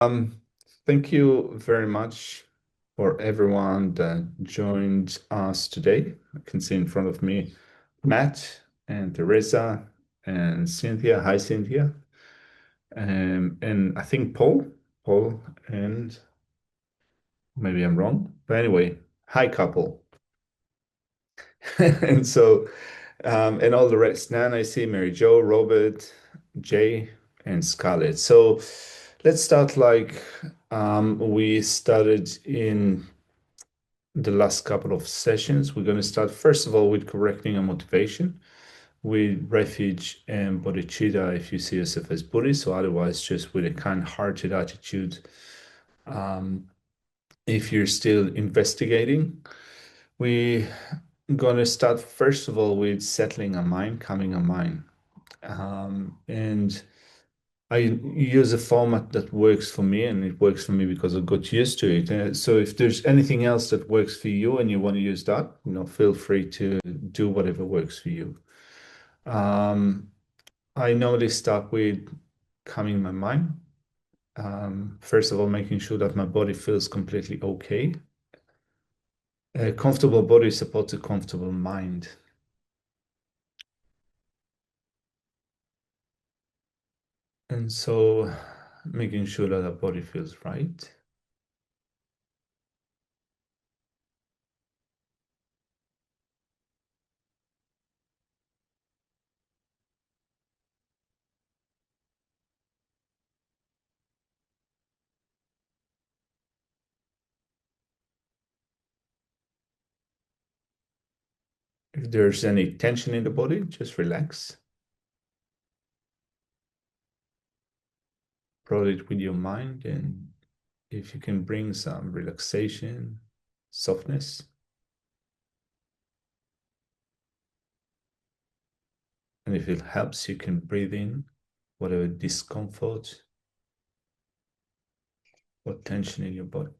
Um, Thank you very much for everyone that joined us today. I can see in front of me Matt and Teresa and Cynthia. Hi, Cynthia. And I think Paul, and maybe I'm wrong. But anyway, hi, couple. And so, and all the rest. Nan, I see Mary Jo, Robert, Jay, and Scarlett. So let's start like we started in the last couple of sessions. We're going to start, first of all, with correcting our motivation with refuge and bodhicitta if you see yourself as Buddhist, so otherwise, just with a kind hearted attitude if you're still investigating. We're going to start, first of all, with settling a mind, calming a mind. And I use a format that works for me, and it works for me because I got used to it. So if there's anything else that works for you and you want to use that, feel free to do whatever works for you. Um, I normally start with calming my mind. First of all, making sure that my body feels completely okay. A comfortable body supports a comfortable mind. And so making sure that the body feels right. If there's any tension in the body, just relax. Prod it with your mind, and if you can bring some relaxation, softness, and if it helps, you can breathe in whatever discomfort or tension in your body.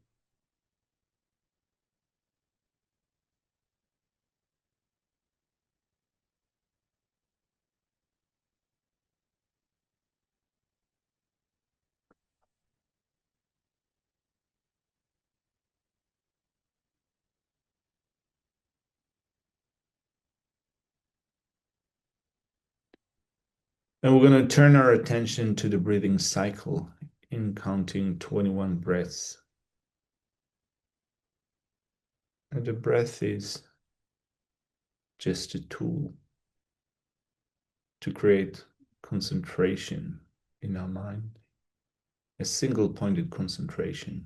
And we're going to turn our attention to the breathing cycle in counting 21 breaths. And the breath is just a tool to create concentration in our mind, a single pointed concentration,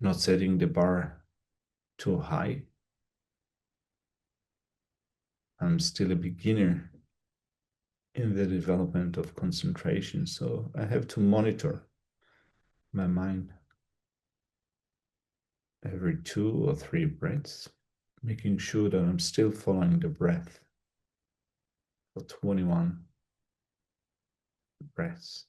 not setting the bar too high. I'm still a beginner in the development of concentration, so I have to monitor my mind every 2 or 3 breaths, making sure that I'm still following the breath for 21 breaths.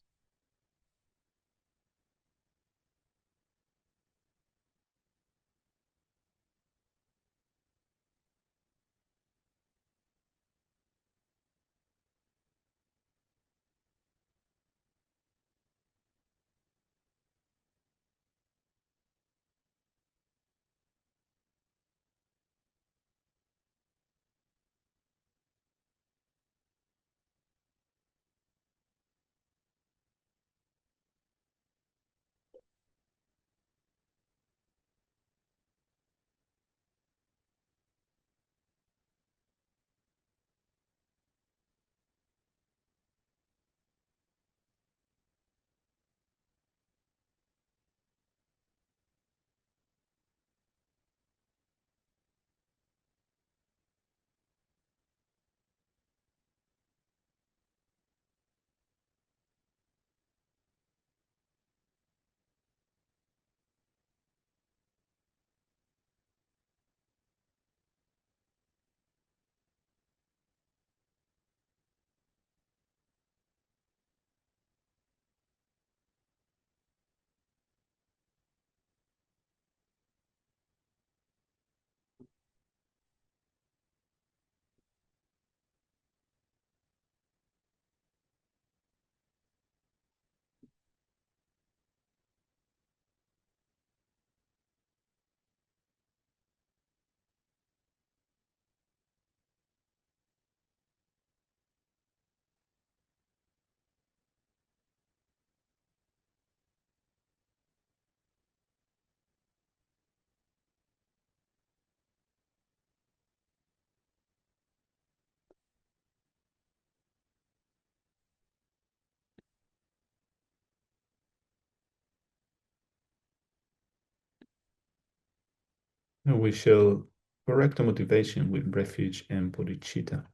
And we shall correct the motivation with refuge and bodhicitta.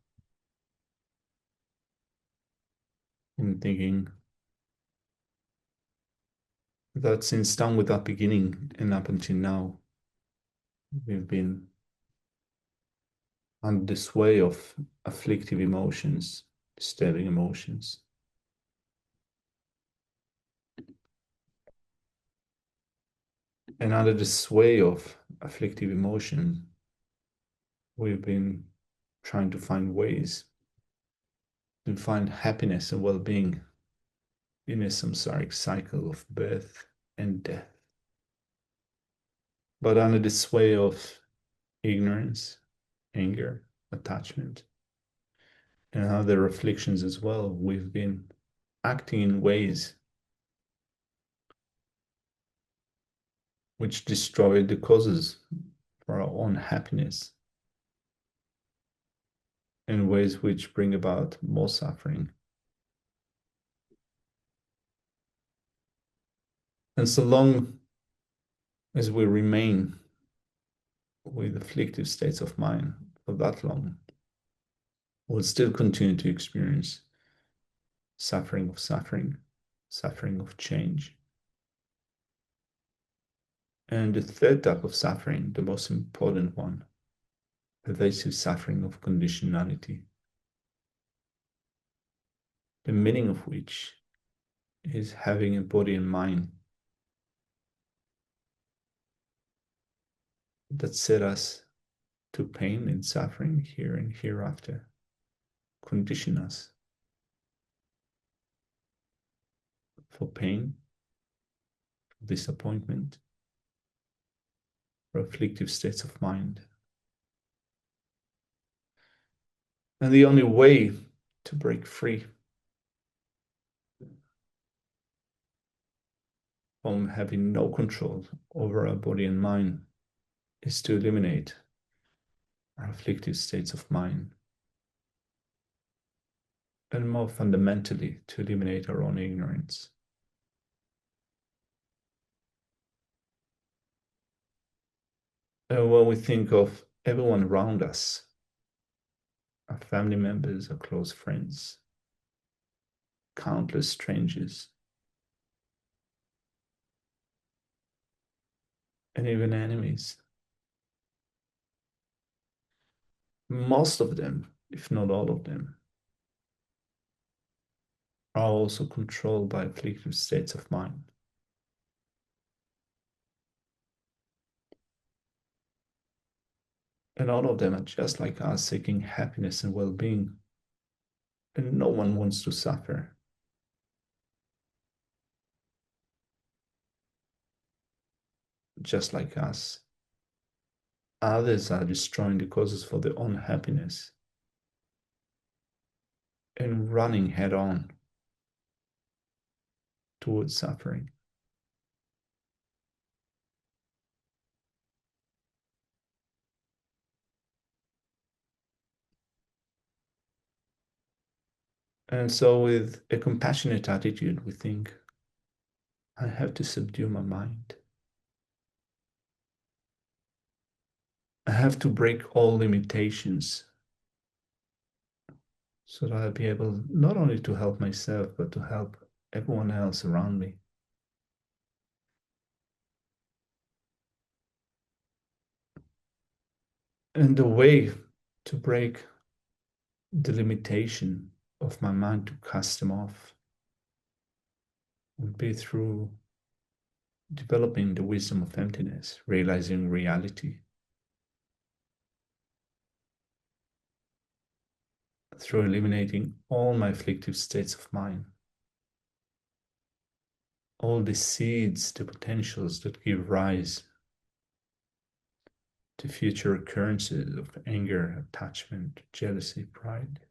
In thinking that since time without beginning and up until now, we've been under the sway of afflictive emotions, disturbing emotions. And under the sway of afflictive emotion, we've been trying to find ways to find happiness and well-being in a samsaric cycle of birth and death. But under the sway of ignorance, anger, attachment, and other afflictions as well, we've been acting in ways which destroy the causes for our own happiness, in ways which bring about more suffering. And so long as we remain with afflictive states of mind for that long, we'll still continue to experience suffering of suffering, suffering of change. And the third type of suffering, the most important one, pervasive suffering of conditionality, the meaning of which is having a body and mind that set us to pain and suffering here and hereafter, condition us for pain, for disappointment, for afflictive states of mind. And the only way to break free from having no control over our body and mind is to eliminate our afflictive states of mind, and more fundamentally, to eliminate our own ignorance. And when we think of everyone around us, our family members, our close friends, countless strangers, and even enemies, most of them, if not all of them, are also controlled by afflictive states of mind. And all of them are just like us, seeking happiness and well-being. And no one wants to suffer. Just like us, others are destroying the causes for their own happiness and running head on towards suffering. And so, with a compassionate attitude, we think, I have to subdue my mind. I have to break all limitations so that I'll be able not only to help myself, but to help everyone else around me. And the way to break the limitation of my mind to cast them off would be through developing the wisdom of emptiness, realizing reality, through eliminating all my afflictive states of mind, all the seeds, the potentials that give rise to future occurrences of anger, attachment, jealousy, pride.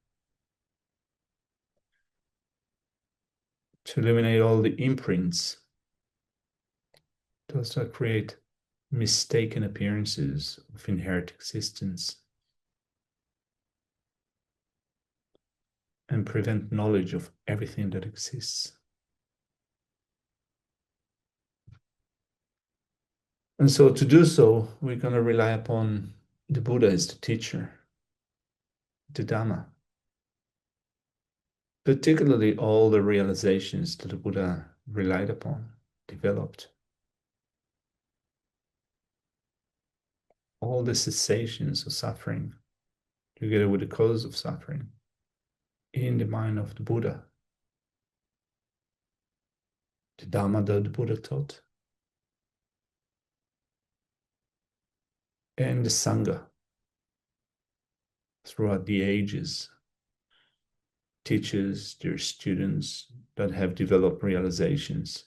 To eliminate all the imprints, those that create mistaken appearances of inherent existence and prevent knowledge of everything that exists. And so to do so, we're going to rely upon the Buddha as the teacher, the Dhamma, particularly all the realizations that the Buddha relied upon, developed, all the cessations of suffering, together with the cause of suffering, in the mind of the Buddha, the Dhamma that the Buddha taught, and the Sangha throughout the ages, teachers, their students that have developed realizations,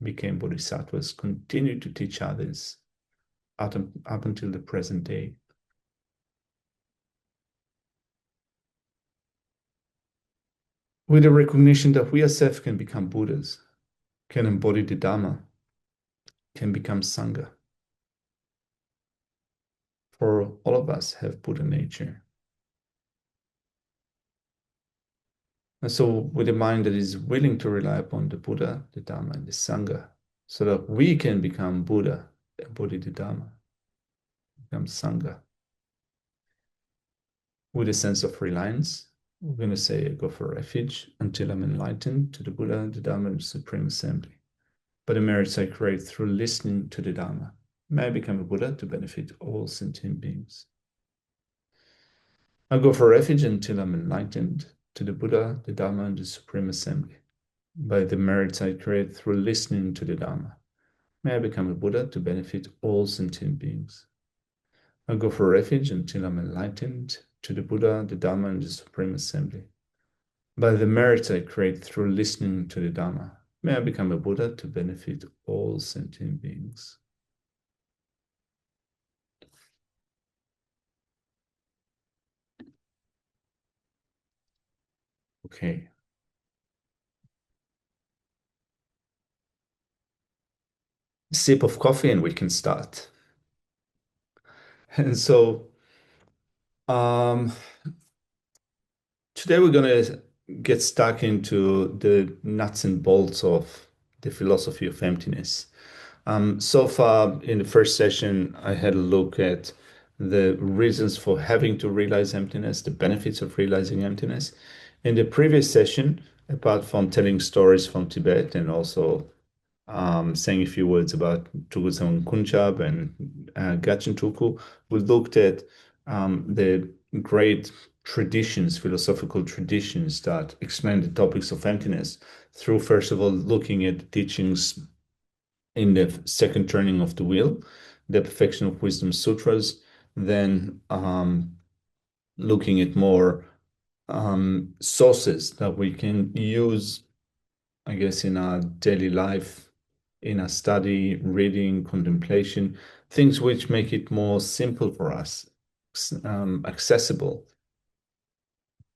became bodhisattvas, continue to teach others up until the present day. With the recognition that we ourselves can become Buddhas, can embody the Dhamma, can become Sangha. For all of us have Buddha nature. And so with a mind that is willing to rely upon the Buddha, the Dhamma, and the Sangha, so that we can become Buddha, embody the Dhamma, become Sangha. With a sense of reliance, we're going to say, I go for refuge until I'm enlightened to the Buddha, the Dhamma, and the Supreme Assembly. By the merits I create through listening to the Dhamma, may I become a Buddha to benefit all sentient beings. I go for refuge until I'm enlightened to the Buddha, the Dhamma, and the Supreme Assembly. By the merits I create through listening to the Dhamma, may I become a Buddha to benefit all sentient beings. I go for refuge until I'm enlightened to the Buddha, the Dhamma, and the Supreme Assembly. By the merits I create through listening to the Dhamma, may I become a Buddha to benefit all sentient beings. Okay. Sip of coffee and we can start. And so um, today we're going to get stuck into the nuts and bolts of the philosophy of emptiness. So far in the first session, I had a look at the reasons for having to realize emptiness, the benefits of realizing emptiness. In the previous session, apart from telling stories from Tibet and also saying a few words about Tugusan Kunchab and Gachen Tuku, we looked at the great traditions, philosophical traditions that explain the topics of emptiness through, first of all, looking at the teachings in the second turning of the wheel, the Perfection of Wisdom Sutras, then looking at more sources that we can use, I guess, in our daily life, in our study, reading, contemplation, things which make it more simple for us, accessible,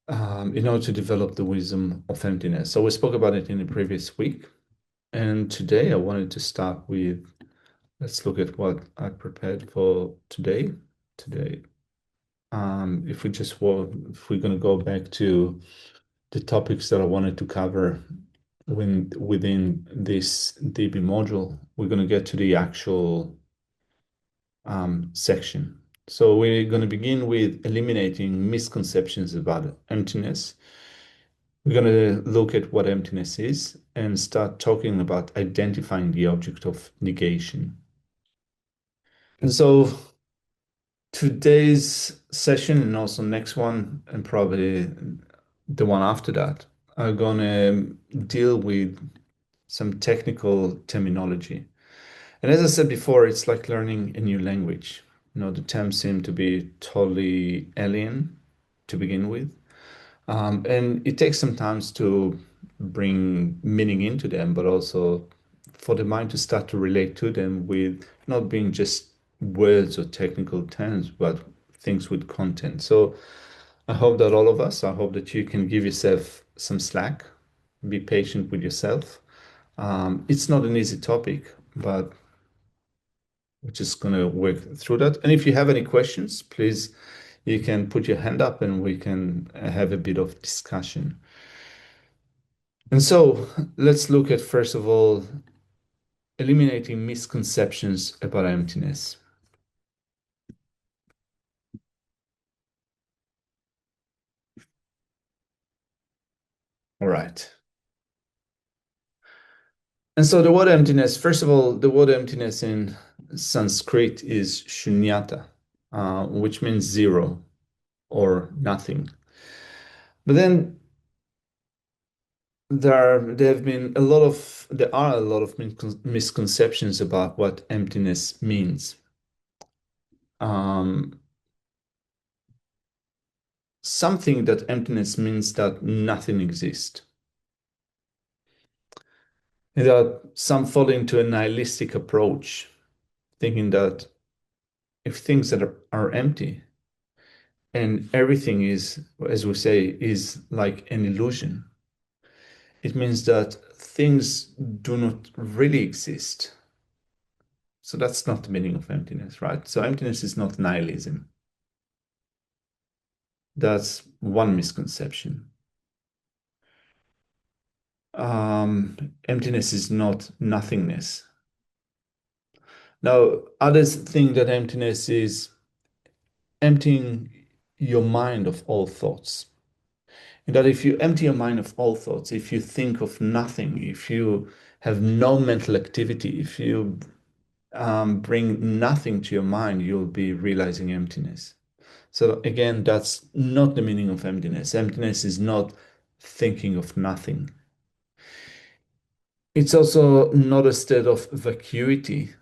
in order to develop the wisdom of emptiness. So we spoke about it in the previous week. And today I wanted to start with, let's look at what I prepared for today. If if we're going to go back to the topics that I wanted to cover within this DB module, we're going to get to the actual section. So we're going to begin with eliminating misconceptions about emptiness. We're going to look at what emptiness is and start talking about identifying the object of negation. And so today's session and also next one and probably the one after that are going to deal with some technical terminology. And as I said before, it's like learning a new language. The terms seem to be totally alien to begin with. And it takes some time to bring meaning into them, but also for the mind to start to relate to them with not being just words or technical terms, but things with content. So I hope that all of us, I hope that you can give yourself some slack, be patient with yourself. It's not an easy topic, but we're just going to work through that. And if you have any questions, please, you can put your hand up and we can have a bit of discussion. And so let's look at, first of all, eliminating misconceptions about emptiness. All right. And so the word emptiness, first of all, the word emptiness in Sanskrit is shunyata, which means zero or nothing. But then there are a lot of misconceptions about what emptiness means. Um, Something that emptiness means that nothing exists. And that some fall into a nihilistic approach, thinking that if things that are empty and everything is, as we say, is like an illusion, it means that things do not really exist. So that's not the meaning of emptiness, right? So emptiness is not nihilism. That's one misconception. Emptiness is not nothingness. Now, others think that emptiness is emptying your mind of all thoughts. And that if you empty your mind of all thoughts, if you think of nothing, if you have no mental activity, if you bring nothing to your mind, you'll be realizing emptiness. So again, that's not the meaning of emptiness. Emptiness is not thinking of nothing. It's also not a state of vacuity,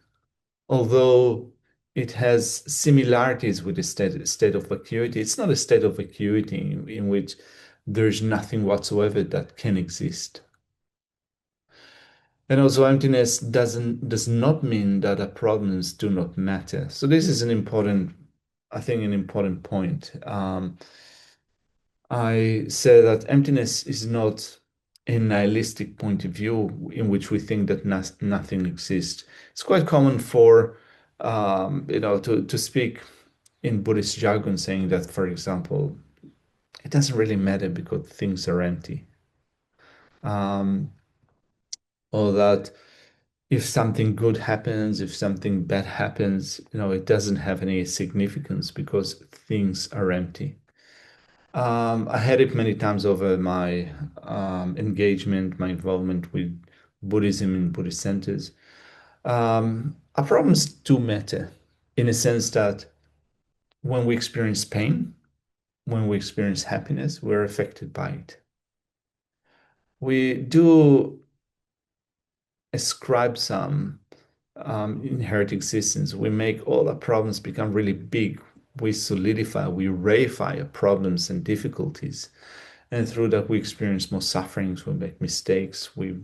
although it has similarities with the state of vacuity. It's not a state of vacuity in which there's nothing whatsoever that can exist. And also emptiness does not mean that our problems do not matter. So this is an important, I think, an important point. I say that emptiness is not a nihilistic point of view in which we think that nothing exists. It's quite common for to speak in Buddhist jargon, saying that, for example, it doesn't really matter because things are empty, um, or that if something good happens, if something bad happens, it doesn't have any significance because things are empty. I had it many times over my engagement, my involvement with Buddhism in Buddhist centers. Our problems do matter in a sense that when we experience pain, when we experience happiness, we're affected by it. We do ascribe some inherent existence. We make all our problems become really big. We solidify, we reify our problems and difficulties. And through that, we experience more sufferings, we make mistakes, we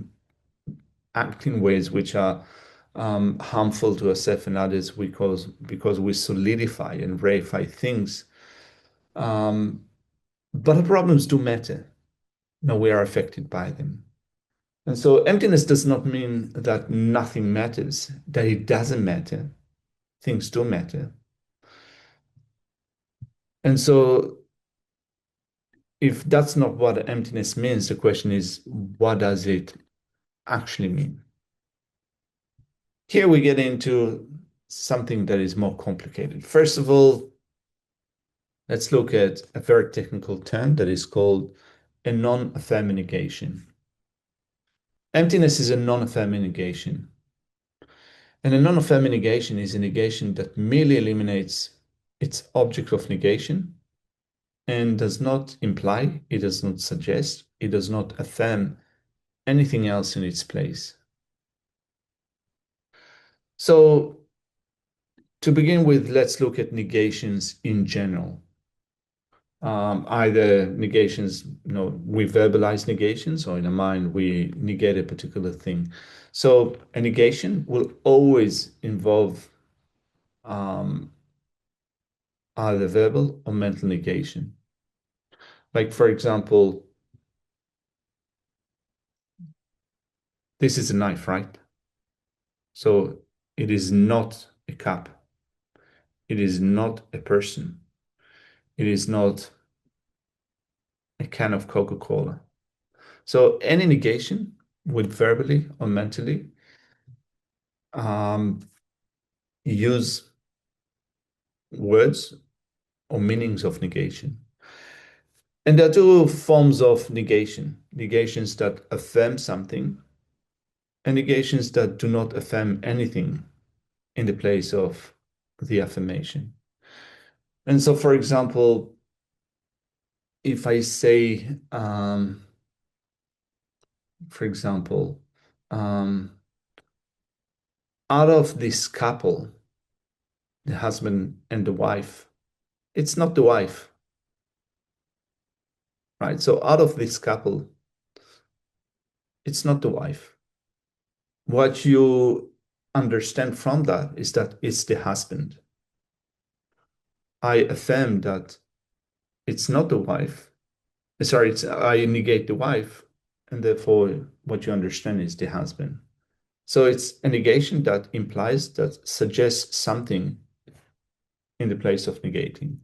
act in ways which are harmful to ourselves and others because we solidify and reify things. But our problems do matter. No, we are affected by them. And so emptiness does not mean that nothing matters, that it doesn't matter. Things do matter. And so if that's not what emptiness means, the question is, what does it actually mean? Here we get into something that is more complicated. First of all, let's look at a very technical term that is called a non-affirming negation. Emptiness is a non-affirming negation. And a non-affirming negation is a negation that merely eliminates its object of negation and does not imply, it does not suggest, it does not affirm anything else in its place. So to begin with, let's look at negations in general. Either negations, we verbalize negations, or in the mind, we negate a particular thing. So a negation will always involve either verbal or mental negation. Like, for example, this is a knife, right? So it is not a cup. It is not a person. It is not a can of Coca-Cola. So any negation, with verbally or mentally, um, use words or meanings of negation. And there are two forms of negation: negations that affirm something and negations that do not affirm anything in the place of the affirmation. And so, for example, if I say, for example, um, out of this couple, the husband and the wife, it's not the wife, right? So out of this couple, it's not the wife. What you understand from that is that it's the husband. I affirm that it's not the wife. Sorry, I negate the wife, and therefore what you understand is the husband. So it's a negation that implies, that suggests something in the place of negating.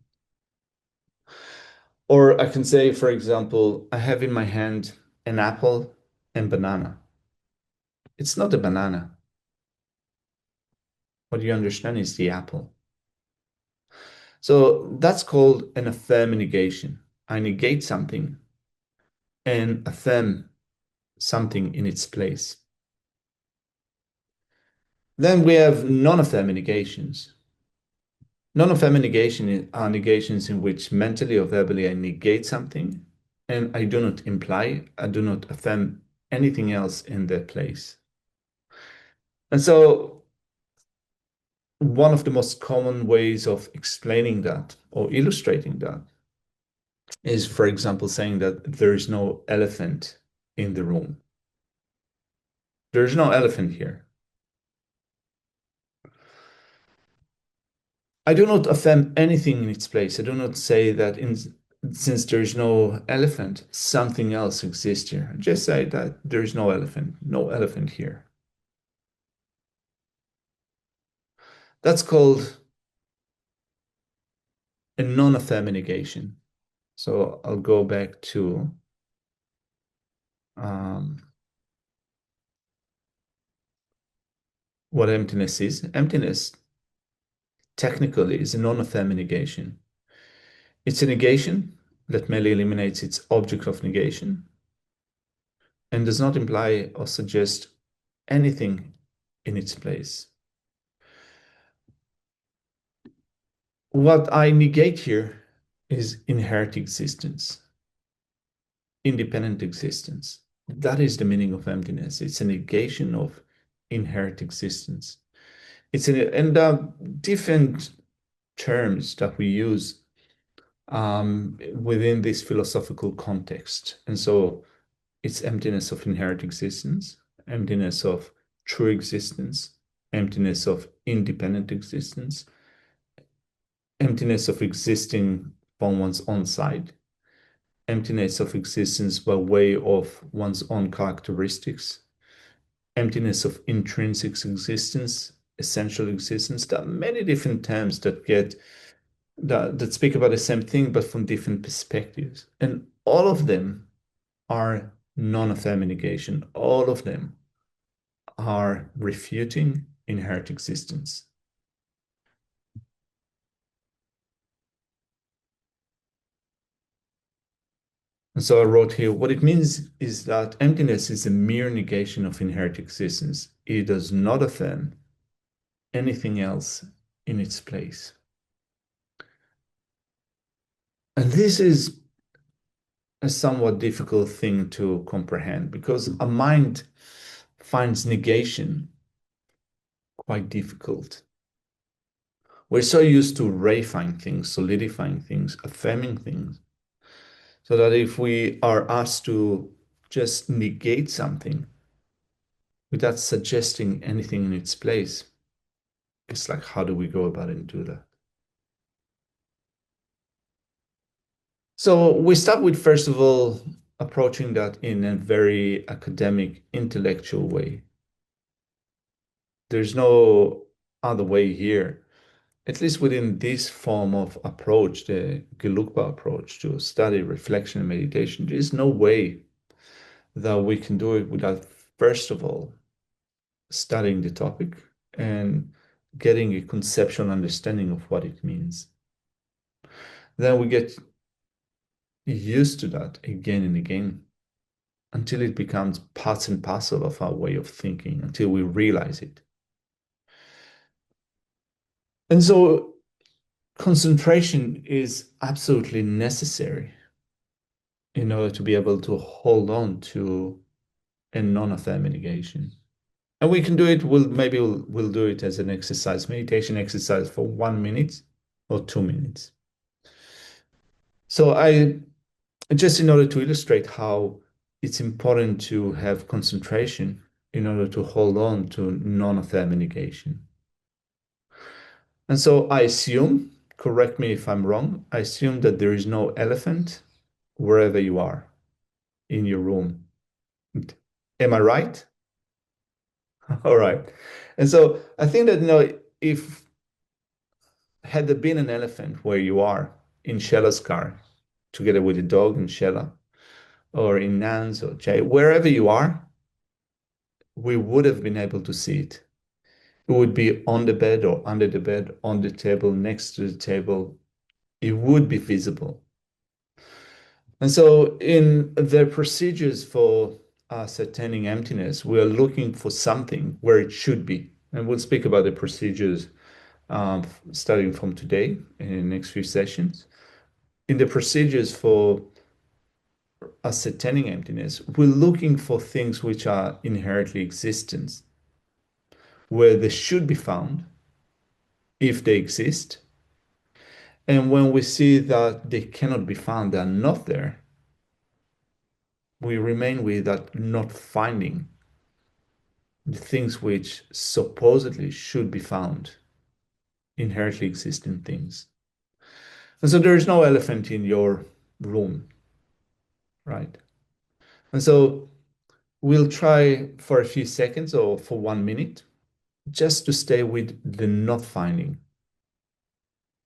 Or I can say, for example, I have in my hand an apple and banana. It's not a banana. What you understand is the apple. So that's called an affirm negation. I negate something and affirm something in its place. Then we have non-affirm negations. Non-affirm negation are negations in which mentally or verbally I negate something and I do not imply, I do not affirm anything else in their place. And so one of the most common ways of explaining that or illustrating that is, for example, saying that there is no elephant in the room. There is no elephant here. I do not affirm anything in its place. I do not say that since there is no elephant, something else exists here. I just say that there is no elephant here. That's called a non-affirming negation. So I'll go back to what emptiness is. Emptiness technically is a non-affirming negation. It's a negation that merely eliminates its object of negation and does not imply or suggest anything in its place. What I negate here is inherent existence, independent existence. That is the meaning of emptiness. It's a negation of inherent existence. And different terms that we use within this philosophical context. And so it's emptiness of inherent existence, emptiness of true existence, emptiness of independent existence, emptiness of existing from one's own side, emptiness of existence by way of one's own characteristics, emptiness of intrinsic existence, essential existence. There are many different terms that speak about the same thing, but from different perspectives. And all of them are non-affirming negation. All of them are refuting inherent existence. And so I wrote here, what it means is that emptiness is a mere negation of inherent existence. It does not affirm anything else in its place. And this is a somewhat difficult thing to comprehend because a mind finds negation quite difficult. We're so used to reifying things, solidifying things, affirming things, so that if we are asked to just negate something without suggesting anything in its place, it's like, how do we go about it and do that? So we start with, first of all, approaching that in a very academic, intellectual way. There's no other way here, at least within this form of approach, the Gelugpa approach to study, reflection, and meditation. There is no way that we can do it without, first of all, studying the topic, and getting a conceptual understanding of what it means. Then we get used to that again and again until it becomes parts and parcel of our way of thinking, until we realize it. And so concentration is absolutely necessary in order to be able to hold on to a non-affirming negation. And we can do it, we'll do it as an exercise, meditation exercise for 1 minute or 2 minutes. So just in order to illustrate how it's important to have concentration in order to hold on to non-affirming negation. And so I assume, correct me if I'm wrong, I assume that there is no elephant wherever you are in your room. Am I right? All right. And so I think that, if had there been an elephant where you are in Shella's car, together with the dog and Shella, or in Nan's or Jay, wherever you are, we would have been able to see it. It would be on the bed or under the bed, on the table, next to the table. It would be visible. And so in the procedures for ascertaining emptiness, we are looking for something where it should be. And we'll speak about the procedures starting from today in the next few sessions. In the procedures for ascertaining emptiness, we're looking for things which are inherently existent, where they should be found if they exist. And when we see that they cannot be found, they're not there, we remain with that not finding the things which supposedly should be found, inherently existing things. And so there is no elephant in your room, right? And so we'll try for a few seconds or for 1 minute just to stay with the not finding,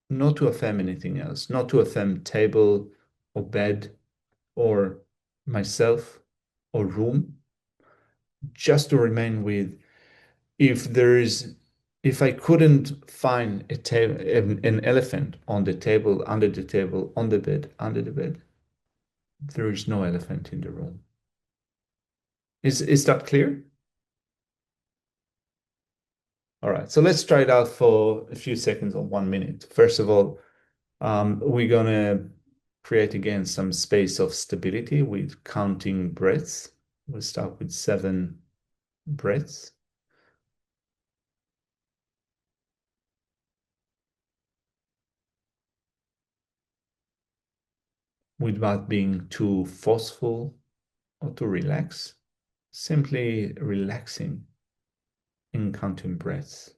not to affirm anything else, not to affirm table or bed or myself or room, just to remain with if I couldn't find an elephant on the table, under the table, on the bed, under the bed, there is no elephant in the room. Is that clear? All right, so let's try it out for a few seconds or 1 minute. First of all, we're gonna create again some space of stability with counting breaths. We'll start with 7 breaths. Without being too forceful or too relaxed, simply relaxing in counting breaths.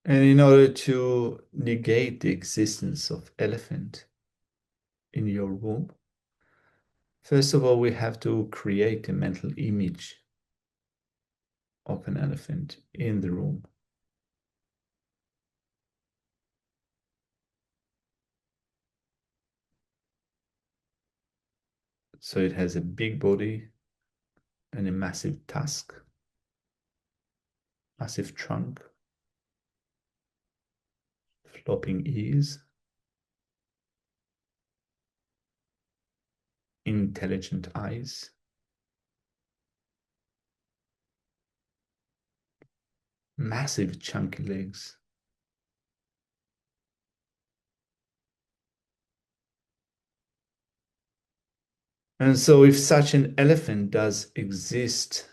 And in order to negate the existence of elephant in your room, first of all, we have to create a mental image of an elephant in the room. So it has a big body and a massive tusk, massive trunk, flopping ears, intelligent eyes, massive chunky legs. And so if such an elephant does exist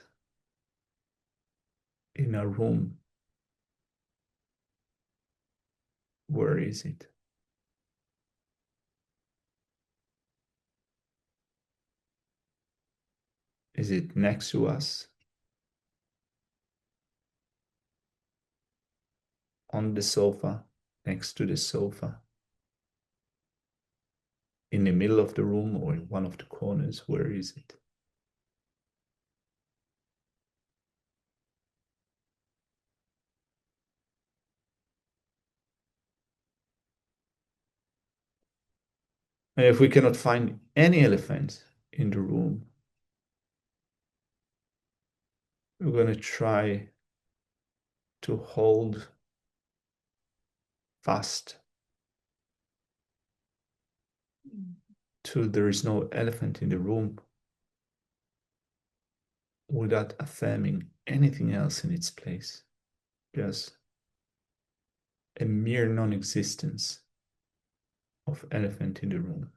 in a room, Where is it? Is it next to us? On the sofa? Next to the sofa? In the middle of the room or in one of the corners? Where is it? And if we cannot find any elephant in the room, we're going to try to hold fast till there is no elephant in the room without affirming anything else in its place. Just a mere non-existence of elephant in the room.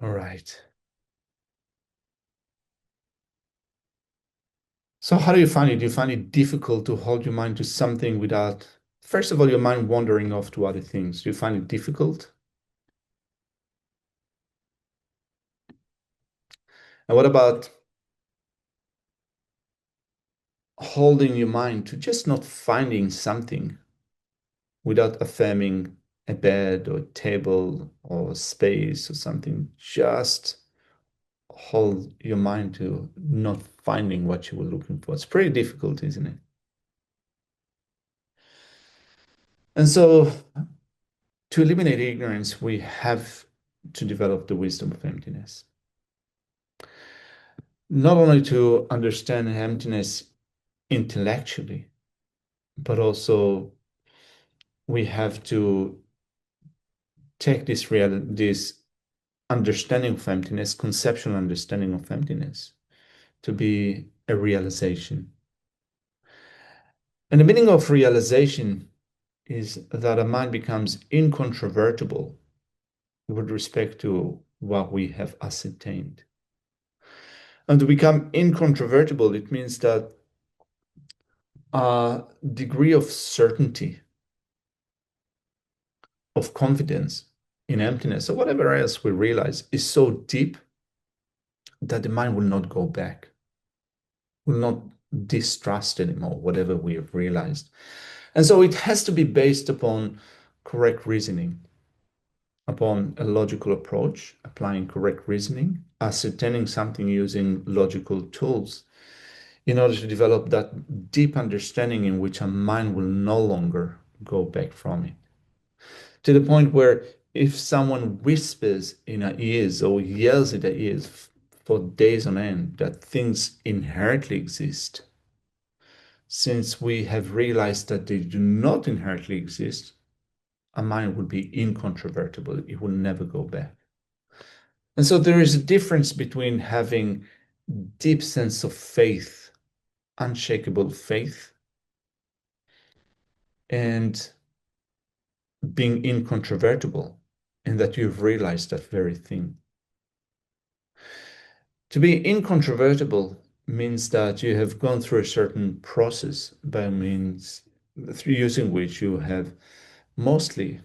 All right. So how do you find it? Do you find it difficult to hold your mind to something without, first of all, your mind wandering off to other things? Do you find it difficult? And what about holding your mind to just not finding something without affirming a bed or a table or space or something? Just hold your mind to not finding what you were looking for. It's pretty difficult, isn't it? And so to eliminate ignorance, we have to develop the wisdom of emptiness. Not only to understand emptiness intellectually, but also we have to take this understanding of emptiness, conceptual understanding of emptiness, to be a realization. And the meaning of realization is that a mind becomes incontrovertible with respect to what we have ascertained. And to become incontrovertible, it means that a degree of certainty, of confidence in emptiness, or whatever else we realize, is so deep that the mind will not go back, will not distrust anymore, whatever we have realized. And so it has to be based upon correct reasoning, upon a logical approach, applying correct reasoning, ascertaining something using logical tools in order to develop that deep understanding in which a mind will no longer go back from it. To the point where if someone whispers in our ears or yells at our ears for days on end that things inherently exist, since we have realized that they do not inherently exist, a mind will be incontrovertible. It will never go back. And so there is a difference between having deep sense of faith, unshakable faith, and being incontrovertible in that you've realized that very thing. To be incontrovertible means that you have gone through a certain process by means through using which you have mostly,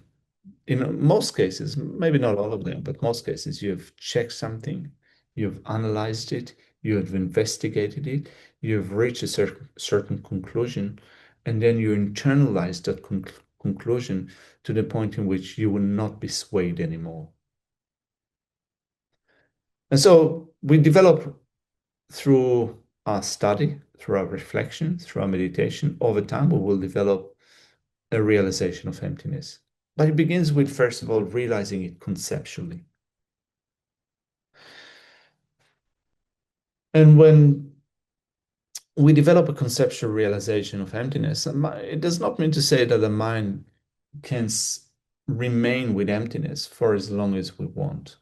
in most cases, maybe not all of them, but most cases, you have checked something, you've analyzed it, you have investigated it, you've reached a certain conclusion, And then you internalize that conclusion to the point in which you will not be swayed anymore. And so we develop through our study, through our reflection, through our meditation, over time, we will develop a realization of emptiness. But it begins with, first of all, realizing it conceptually. And when we develop a conceptual realization of emptiness, it does not mean to say that the mind can remain with emptiness for as long as we want.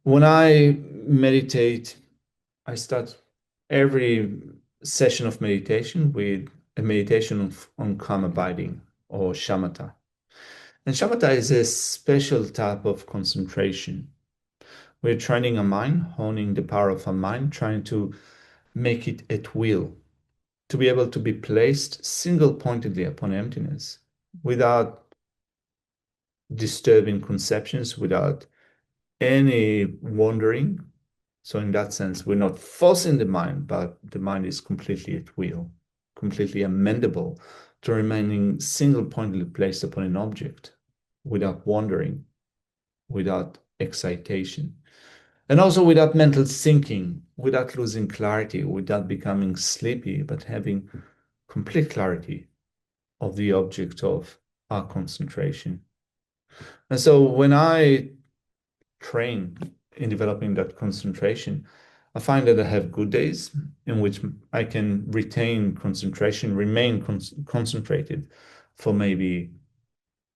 When I meditate, I start every session of meditation with a meditation on calm abiding or shamatha. And shamatha is a special type of concentration. We're training a mind, honing the power of a mind, trying to make it at will, to be able to be placed single-pointedly upon emptiness without disturbing conceptions, without any wandering. So in that sense, we're not forcing the mind, but the mind is completely at will, completely amendable to remaining single-pointedly placed upon an object without wandering, without excitation. And also without mental sinking, without losing clarity, without becoming sleepy, but having complete clarity of the object of our concentration. And so when I train in developing that concentration, I find that I have good days in which I can retain concentration, remain concentrated for maybe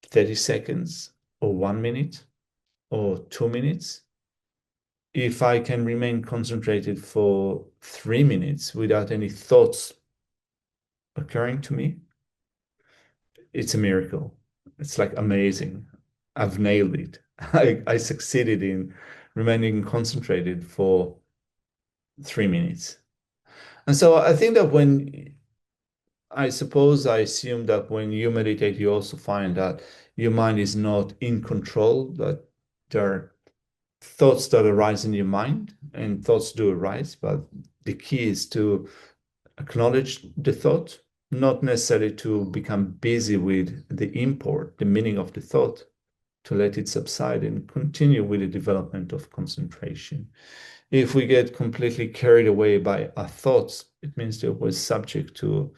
30 seconds or 1 minute or 2 minutes. If I can remain concentrated for 3 minutes without any thoughts occurring to me, it's a miracle. It's like amazing. I've nailed it. I succeeded in remaining concentrated for 3 minutes. And so I think that I assume that when you meditate, you also find that your mind is not in control, that there are thoughts that arise in your mind, and thoughts do arise, but the key is to acknowledge the thought, not necessarily to become busy with the import, the meaning of the thought, to let it subside and continue with the development of concentration. If we get completely carried away by our thoughts, it means that we're subject to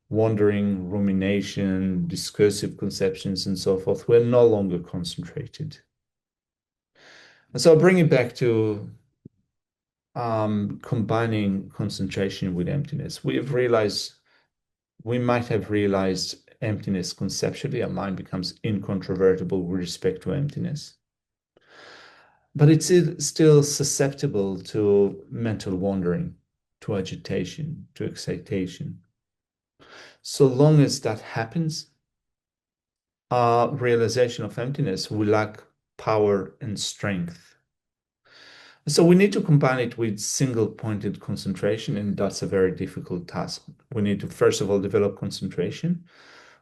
wandering, rumination, discursive conceptions, and so forth. We're no longer concentrated. And so I'll bring it back to combining concentration with emptiness. We might have realized emptiness conceptually. Our mind becomes incontrovertible with respect to emptiness. But it's still susceptible to mental wandering, to agitation, to excitation. So long as that happens, our realization of emptiness will lack power and strength. So we need to combine it with single-pointed concentration, and that's a very difficult task. We need to, first of all, develop concentration.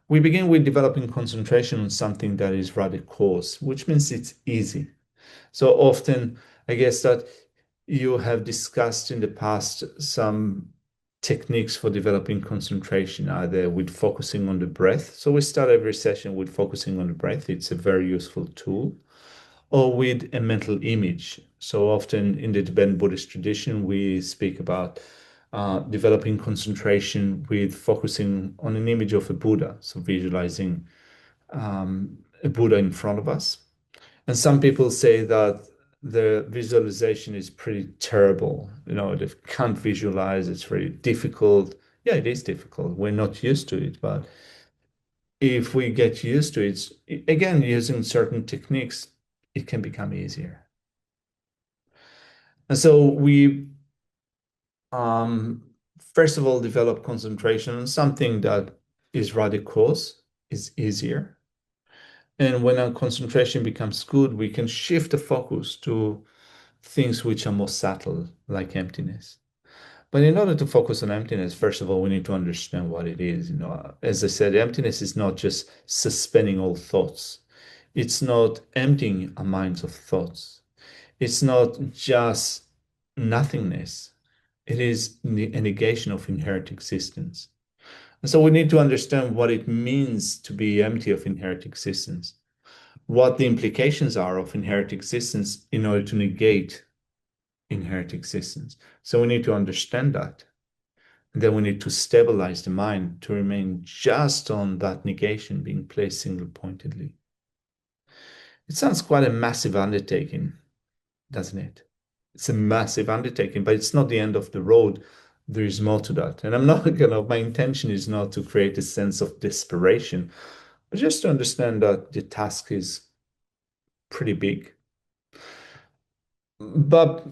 We begin with developing concentration on something that is rather coarse, which means it's easy. So often, I guess that you have discussed in the past some techniques for developing concentration, either with focusing on the breath. So we start every session with focusing on the breath. It's a very useful tool. Or with a mental image. So often in the Tibetan Buddhist tradition, we speak about developing concentration with focusing on an image of a Buddha. So visualizing a Buddha in front of us. And some people say that the visualization is pretty terrible. You know, they can't visualize, it's very difficult. Yeah, it is difficult. We're not used to it, but if we get used to it, again, using certain techniques, it can become easier. And so we, um, first of all, develop concentration on something that is rather coarse, is easier. And when our concentration becomes good, we can shift the focus to things which are more subtle, like emptiness. But in order to focus on emptiness, first of all, we need to understand what it is. You know, as I said, emptiness is not just suspending all thoughts. It's not emptying our minds of thoughts. It's not just nothingness. It is a negation of inherent existence. And so we need to understand what it means to be empty of inherent existence, what the implications are of inherent existence in order to negate inherent existence. So we need to understand that. And then we need to stabilize the mind to remain just on that negation being placed single pointedly. It sounds quite a massive undertaking, doesn't it? It's a massive undertaking, but it's not the end of the road. There is more to that. And I'm not my intention is not to create a sense of desperation, but just to understand that the task is pretty big. But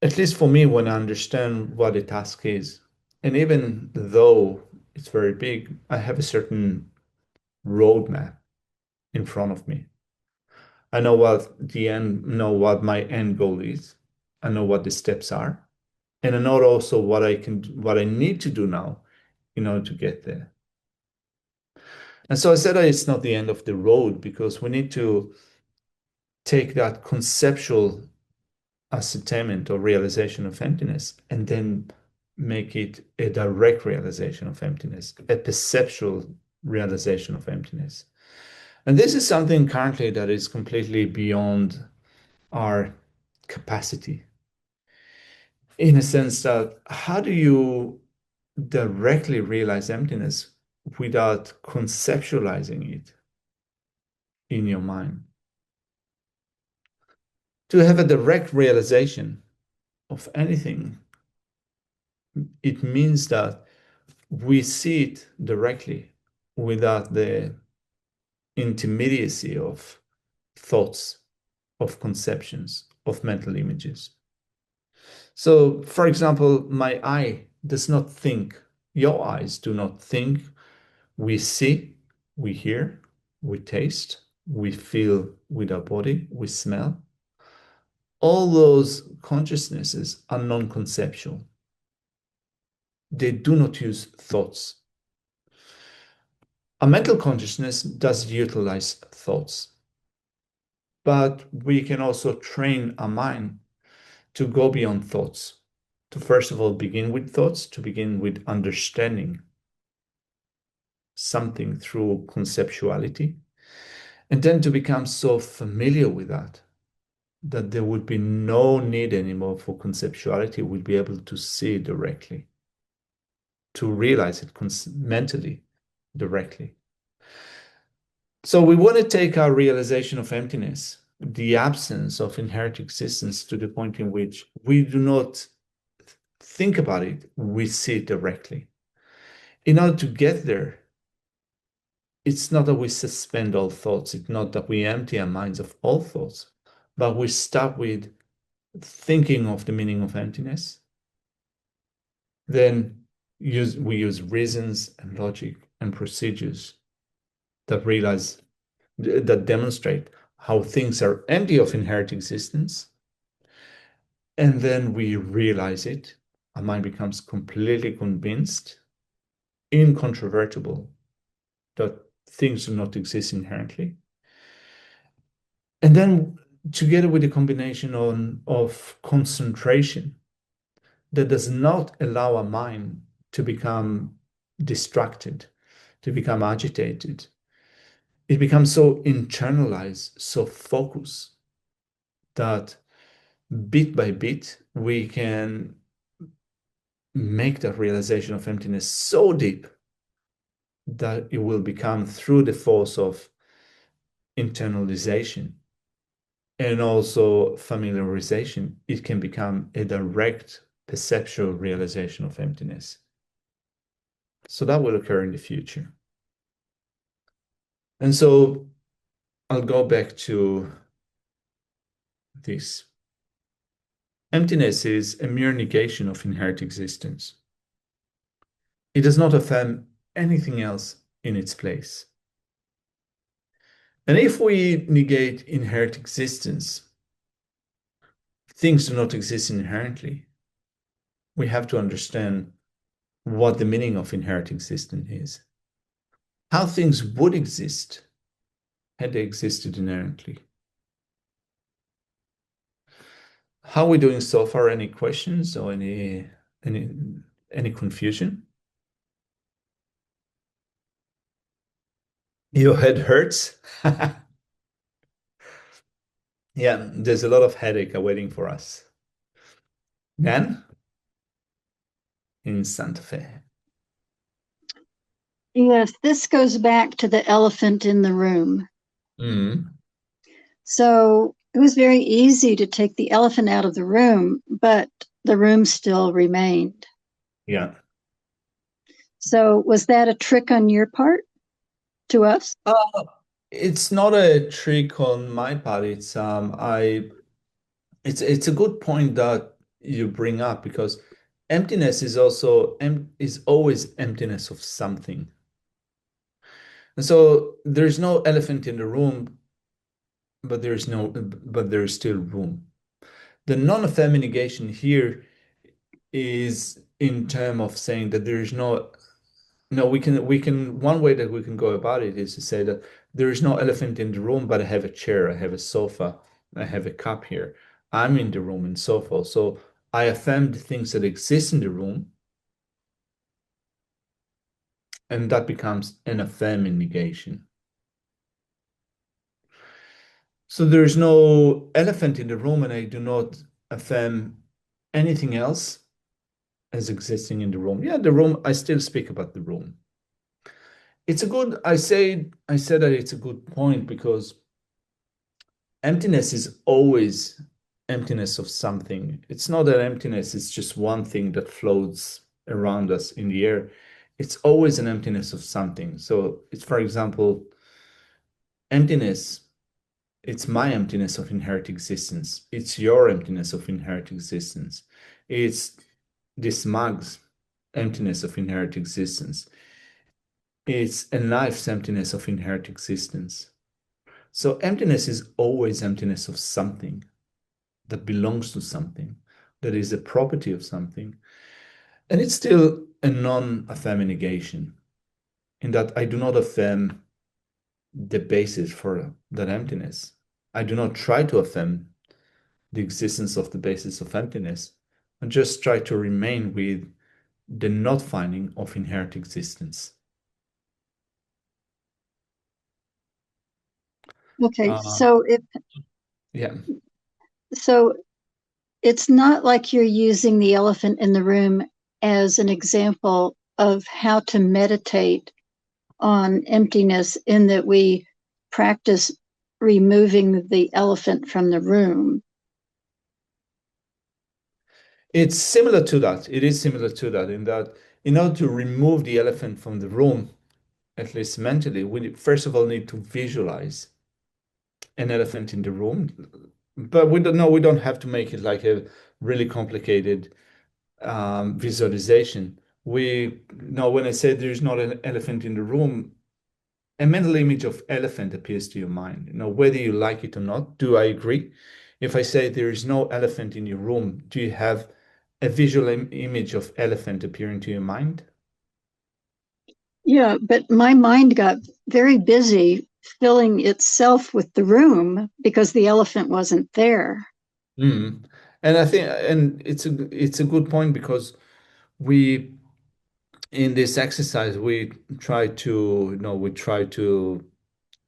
at least for me, when I understand what the task is, and even though it's very big, I have a certain roadmap in front of me. I know what my end goal is. I know what the steps are. And I know also what I need to do now in order to get there. And so I said that it's not the end of the road because we need to take that conceptual ascertainment or realization of emptiness and then make it a direct realization of emptiness, a perceptual realization of emptiness. And this is something currently that is completely beyond our capacity in a sense that how do you directly realize emptiness without conceptualizing it in your mind? To have a direct realization of anything, it means that we see it directly without the intermediacy of thoughts, of conceptions, of mental images. So, for example, my eye does not think, your eyes do not think. We see, we hear, we taste, we feel with our body, we smell. All those consciousnesses are non-conceptual. They do not use thoughts. A mental consciousness does utilize thoughts, but we can also train our mind to go beyond thoughts, to first of all begin with thoughts, to begin with understanding something through conceptuality, and then to become so familiar with that that there would be no need anymore for conceptuality. We'll be able to see it directly, to realize it mentally directly. So we want to take our realization of emptiness, the absence of inherent existence, to the point in which we do not think about it, we see it directly. In order to get there, it's not that we suspend all thoughts, it's not that we empty our minds of all thoughts, but we start with thinking of the meaning of emptiness. Then we use reasons and logic and procedures that demonstrate how things are empty of inherent existence. And then we realize it. Our mind becomes completely convinced, incontrovertible, that things do not exist inherently. And then together with the combination of concentration that does not allow our mind to become distracted, to become agitated. It becomes so internalized, so focused that bit by bit we can make that realization of emptiness so deep that it will become through the force of internalization and also familiarization, it can become a direct perceptual realization of emptiness. So that will occur in the future. And so I'll go back to this. Emptiness is a mere negation of inherent existence. It does not affirm anything else in its place. And if we negate inherent existence, things do not exist inherently. We have to understand what the meaning of inherent existence is. How things would exist had they existed inherently. How are we doing so far? Any questions or any confusion? Your head hurts? Yeah, there's a lot of headache awaiting for us. Then in Santa Fe. Yes, this goes back to the elephant in the room. Mm, So it was very easy to take the elephant out of the room, but the room still remained. yeah. So was that a trick on your part to us? Uh, it's not a trick on my part. It's a good point that you bring up because emptiness is also is always emptiness of something. And so there's no elephant in the room, but there's still room. The non-affirming negation here is in term of saying that there is no, we can one way that we can go about it is to say that there is no elephant in the room, but I have a chair, I have a sofa, I have a cup here. I'm in the room and so forth. So I affirm the things that exist in the room, and that becomes an affirming negation. So there is no elephant in the room, and I do not affirm anything else as existing in the room. Yeah, the room, I still speak about the room. It's a good, I said that it's a good point because emptiness is always emptiness of something. It's not that emptiness is just one thing that floats around us in the air. It's always an emptiness of something. So it's, for example, emptiness, it's my emptiness of inherent existence. It's your emptiness of inherent existence. It's this mug's emptiness of inherent existence. It's a life's emptiness of inherent existence. So emptiness is always emptiness of something that belongs to something, that is a property of something. And it's still a non-affirming negation in that I do not affirm the basis for that emptiness. I do not try to affirm the existence of the basis of emptiness. I just try to remain with the not finding of inherent existence. Okay, Uh, yeah. so it's not like you're using the elephant in the room as an example of how to meditate on emptiness in that we practice removing the elephant from the room. It's similar to that. It is similar to that in that in order to remove the elephant from the room, at least mentally, we first of all need to visualize an elephant in the room. But we don't know, we don't have to make it like a really complicated visualization. We know when I say there's not an elephant in the room, a mental image of elephant appears to your mind. Whether you like it or not, do I agree? If I say there is no elephant in your room, do you have a visual image of elephant appearing to your mind? Yeah, but my mind got very busy filling itself with the room because the elephant wasn't there. Mm. And I think, and it's a good point because we in this exercise we try to, we try to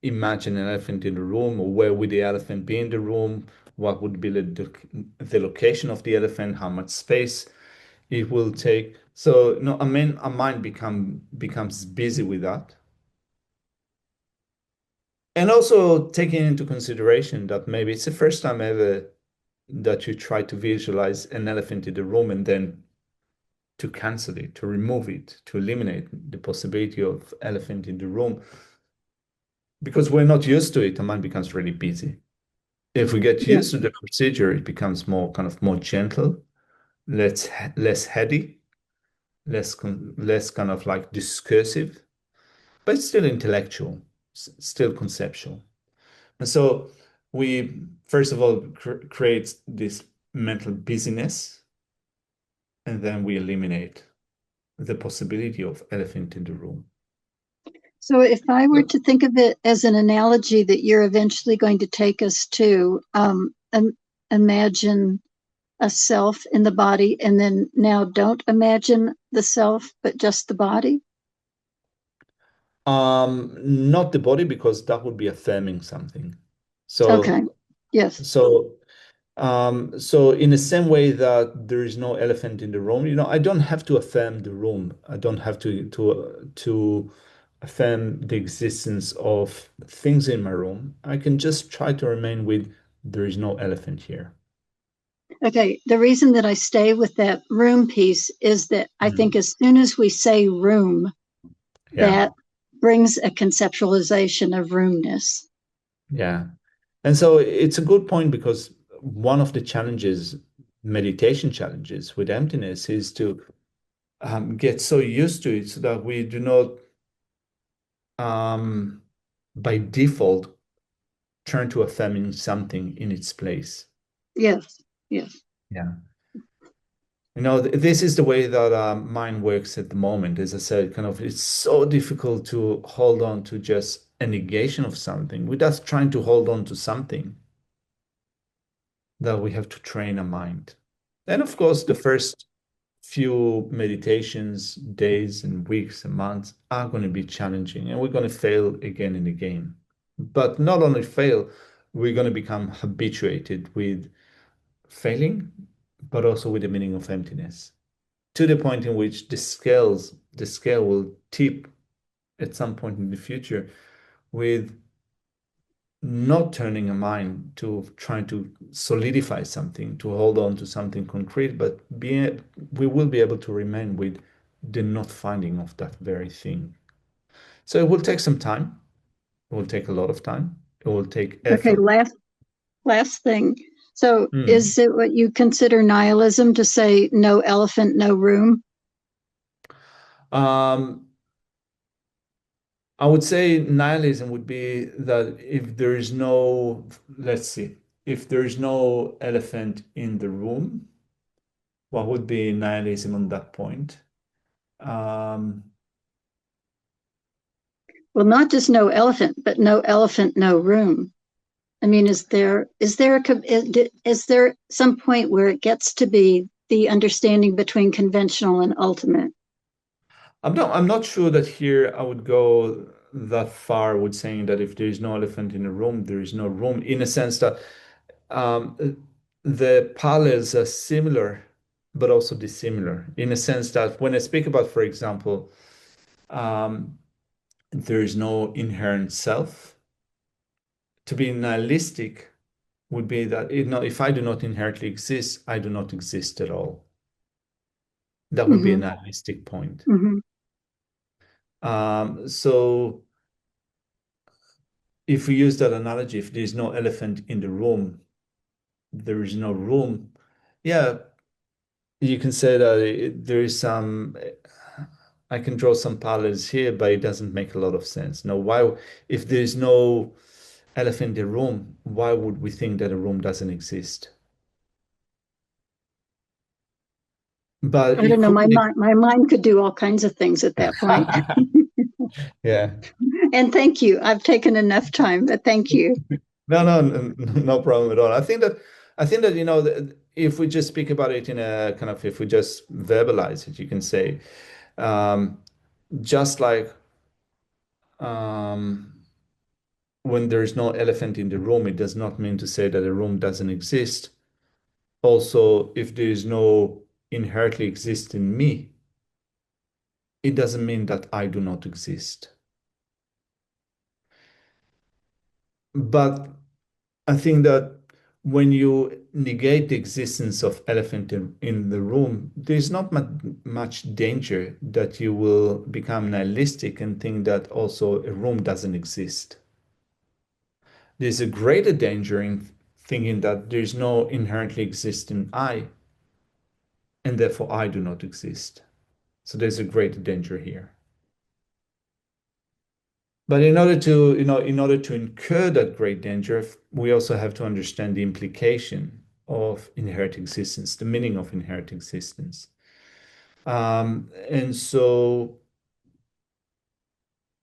imagine an elephant in the room, or where would the elephant be in the room? What would be the location of the elephant? How much space it will take? So, I mean, our mind becomes busy with that. And also taking into consideration that maybe it's the first time ever that you try to visualize an elephant in the room and then to cancel it, to remove it, to eliminate the possibility of elephant in the room. Because we're not used to it, our mind becomes really busy. If we get Yeah. used to the procedure, it becomes more gentle, less heady, less kind of like discursive, but it's still intellectual, still conceptual. And so we first of all create this mental busyness, and then we eliminate the possibility of elephant in the room. So if I were to think of it as an analogy that you're eventually going to take us to, imagine a self in the body, and then now don't imagine the self, but just the body. Not the body, because that would be affirming something. Okay. So, Yes. so, so in the same way that there is no elephant in the room, I don't have to affirm the room. I don't have to affirm the existence of things in my room. I can just try to remain with there is no elephant here. Okay. The reason that I stay with that room piece is that I think Mm. as soon as we say room, Yeah, that brings a conceptualization of roomness. yeah. And so it's a good point, because one of the challenges, meditation challenges with emptiness, is to get so used to it so that we do not, um, by default, turn to affirming something in its place. Yes. Yes. Yeah. This is the way that mind works at the moment. As I said, kind of, it's so difficult to hold on to just a negation of something. We're just trying to hold on to something that we have to train our mind. And of course, the first few meditations, days and weeks and months are going to be challenging, and we're going to fail again and again. But not only fail, we're going to become habituated with failing, but also with the meaning of emptiness, to the point in which the scale will tip at some point in the future, with not turning a mind to trying to solidify something, to hold on to something concrete, but we will be able to remain with the not finding of that very thing. So it will take some time. It will take a lot of time. It will take Okay. effort. Last thing. So Hmm. is it what you consider nihilism to say no elephant, no room? Um, I would say nihilism would be that if there is no, let's see, if there is no elephant in the room, what would be nihilism on that point? Um, Well, not just no elephant, but no elephant, no room. I mean, is there some point where it gets to be the understanding between conventional and ultimate? I'm not sure that here I would go that far with saying that if there is no elephant in the room, there is no room, in a sense that the parallels are similar, but also dissimilar, in a sense that when I speak about, for example, um, there is no inherent self. To be nihilistic would be that if I do not inherently exist, I do not exist at all. That would be a Mm-hmm, nihilistic point. mm-hmm. So if we use that analogy, if there's no elephant in the room, there is no room. Yeah, you can say that there is some. I can draw some parallels here, but it doesn't make a lot of sense. No, why, if there's no elephant in the room, why would we think that a room doesn't exist? But I don't know. equally, My mind could do all kinds of things at that point. yeah. And thank you. I've taken enough time, but thank you. No, no, no problem at all. I think that, if we just speak about it in a kind of, if we just verbalize it, you can say, um, just like, um, when there's no elephant in the room, it does not mean to say that a room doesn't exist. Also, if there is no inherently exist in me, it doesn't mean that I do not exist. But I think that when you negate the existence of elephant in the room, there's not much danger that you will become nihilistic and think that also a room doesn't exist. There's a greater danger in thinking that there's no inherently existing I, and therefore I do not exist. So there's a greater danger here. But in order to incur that great danger, we also have to understand the implication of inherent existence, the meaning of inherent existence. And so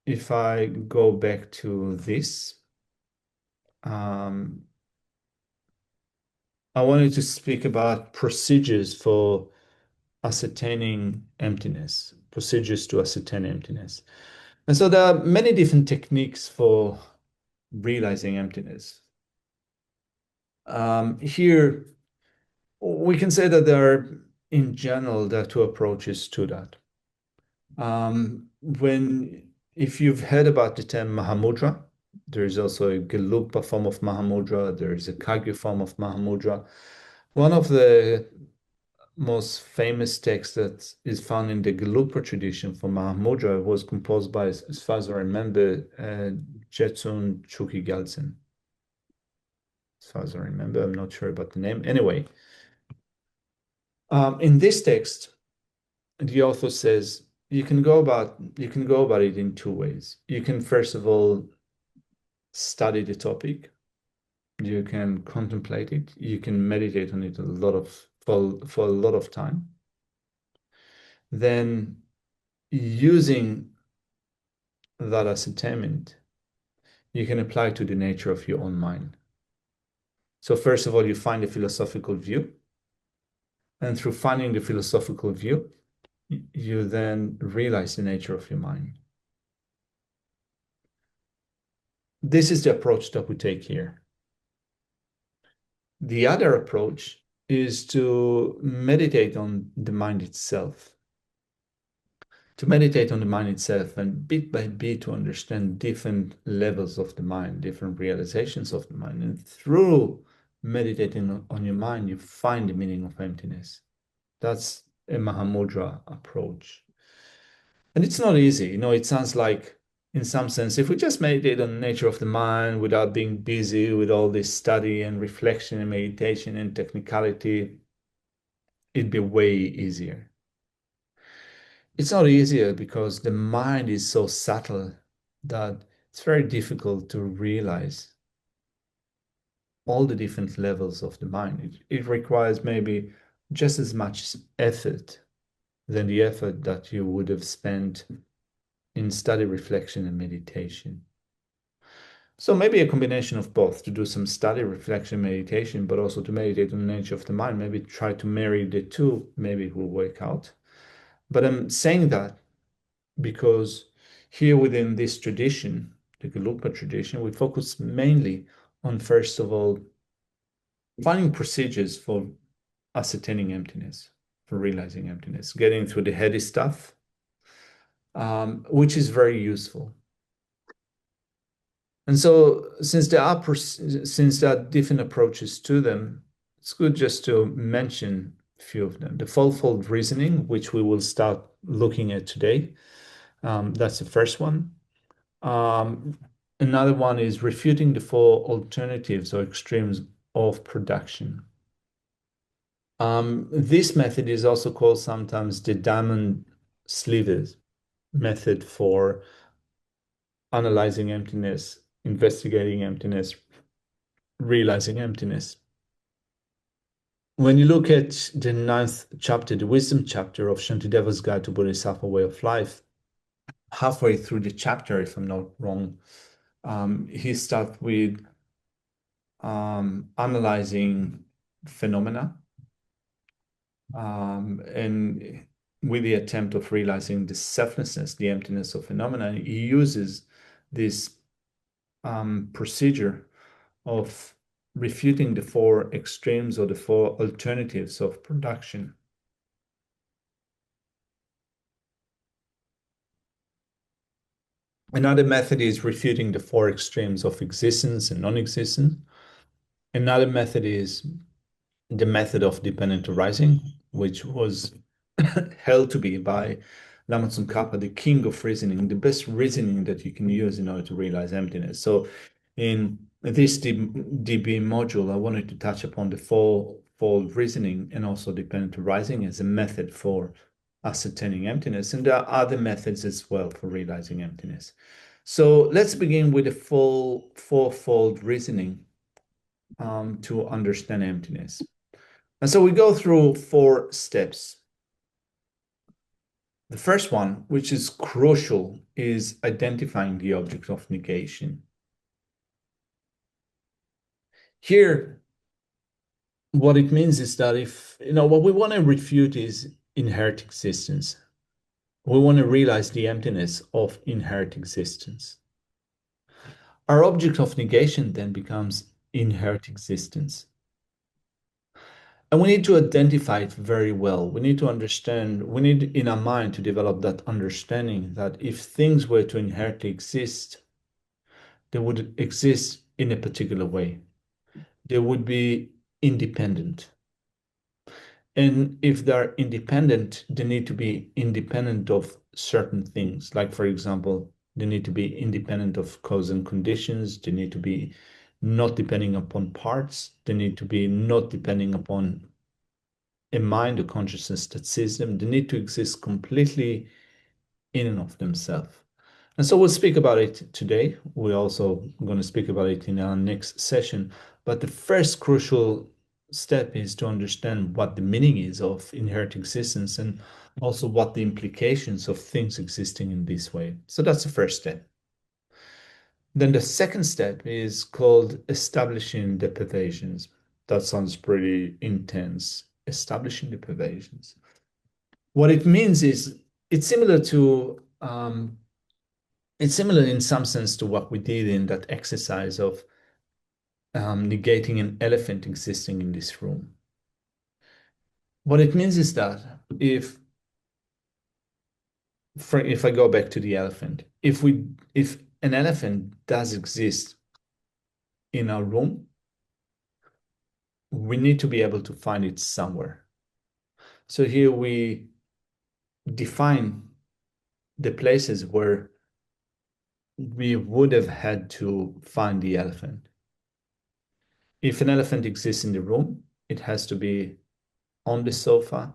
if I go back to this, um, I wanted to speak about procedures for ascertaining emptiness, procedures to ascertain emptiness. And so there are many different techniques for realizing emptiness. Here, we can say that in general, there are two approaches to that. If you've heard about the term Mahamudra, there is also a Gelugpa form of Mahamudra, there is a Kagyu form of Mahamudra. One of the most famous texts that is found in the Gelugpa tradition for Mahamudra was composed by, as far as I remember, Jetsun Chuki Gyaltsen. As far as I remember, I'm not sure about the name. Anyway, in this text, the author says you can go about it in two ways. You can first of all study the topic. You can contemplate it. You can meditate on it for a lot of time. Then, using that as attainment, you can apply to the nature of your own mind. So first of all, you find a philosophical view, and through finding the philosophical view, you then realize the nature of your mind. This is the approach that we take here. The other approach is to meditate on the mind itself. To meditate on the mind itself and bit by bit to understand different levels of the mind, different realizations of the mind. And through meditating on your mind, you find the meaning of emptiness. That's a Mahamudra approach. And it's not easy. It sounds like, in some sense, if we just meditate on the nature of the mind without being busy with all this study and reflection and meditation and technicality, it'd be way easier. It's not easier because the mind is so subtle that it's very difficult to realize all the different levels of the mind. It requires maybe just as much effort than the effort that you would have spent in study, reflection, and meditation. So maybe a combination of both, to do some study, reflection, meditation, but also to meditate on the nature of the mind. Maybe try to marry the two. Maybe it will work out. But I'm saying that because here within this tradition, the Gelugpa tradition, we focus mainly on, first of all, finding procedures for ascertaining emptiness, for realizing emptiness, getting through the heady stuff, which is very useful. And so, since there are different approaches to them, it's good just to mention a few of them. The fourfold reasoning, which we will start looking at today, that's the first one. Another one is refuting the four alternatives or extremes of production. This method is also called sometimes the diamond slivers method for analyzing emptiness, investigating emptiness, realizing emptiness. When you look at the 9th chapter, the wisdom chapter of Shantideva's Guide to Bodhisattva Way of Life, halfway through the chapter, if I'm not wrong, he starts with analyzing phenomena and with the attempt of realizing the selflessness, the emptiness of phenomena. He uses this procedure of refuting the four extremes or the four alternatives of production. Another method is refuting the four extremes of existence and non-existence. Another method is the method of dependent arising, which was held to be by Lama Tsongkhapa, the king of reasoning, the best reasoning that you can use in order to realize emptiness. So in this DB module, I wanted to touch upon the fourfold reasoning and also dependent arising as a method for ascertaining emptiness. And there are other methods as well for realizing emptiness. So let's begin with the fourfold reasoning to understand emptiness. And so we go through 4 steps. The first one, which is crucial, is identifying the object of negation. Here, what it means is that if, what we want to refute is inherent existence. We want to realize the emptiness of inherent existence. Our object of negation then becomes inherent existence. And we need to identify it very well. We need to understand, we need in our mind to develop that understanding that if things were to inherently exist, they would exist in a particular way. They would be independent. And if they're independent, they need to be independent of certain things. Like, for example, they need to be independent of cause and conditions. They need to be not depending upon parts. They need to be not depending upon a mind or consciousness that sees them. They need to exist completely in and of themselves. And so we'll speak about it today. We're also going to speak about it in our next session. But the first crucial step is to understand what the meaning is of inherent existence and also what the implications of things existing in this way. So that's the first step. Then the second step is called establishing the pervasions. That sounds pretty intense. Establishing the pervasions. What it means is it's similar to it's similar in some sense to what we did in that exercise of negating an elephant existing in this room. What it means is that if I go back to the elephant, if an elephant does exist in our room, we need to be able to find it somewhere. So here we define the places where we would have had to find the elephant. If an elephant exists in the room, it has to be on the sofa,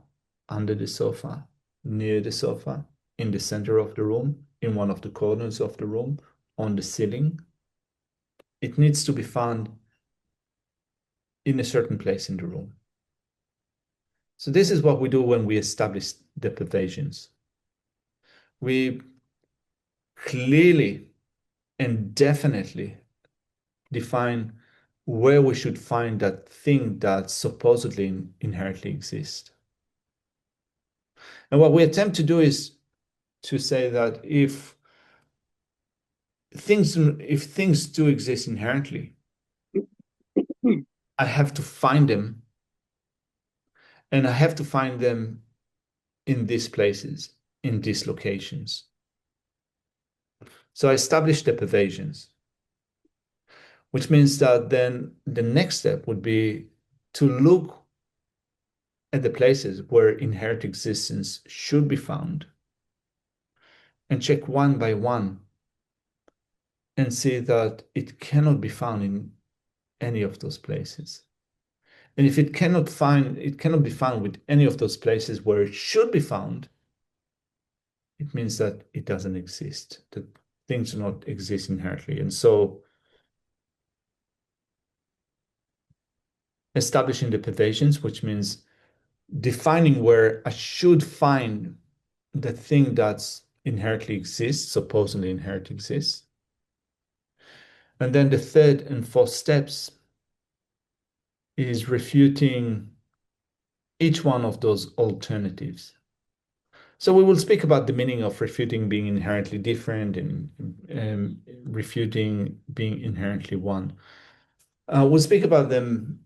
under the sofa, near the sofa, in the center of the room, in one of the corners of the room, on the ceiling. It needs to be found in a certain place in the room. So this is what we do when we establish the pervasions. We clearly and definitely define where we should find that thing that supposedly inherently exists. And what we attempt to do is to say that if things do exist inherently, I have to find them, and I have to find them in these places, in these locations. So I established the pervasions, which means that then the next step would be to look at the places where inherent existence should be found and check one by one and see that it cannot be found in any of those places. And if it cannot be found with any of those places where it should be found, it means that it doesn't exist, that things do not exist inherently. And so establishing the pervasions, which means defining where I should find the thing that's inherently exists, supposedly inherently exists. And then the third and fourth steps is refuting each one of those alternatives. So we will speak about the meaning of refuting being inherently different and refuting being inherently one. We'll speak about them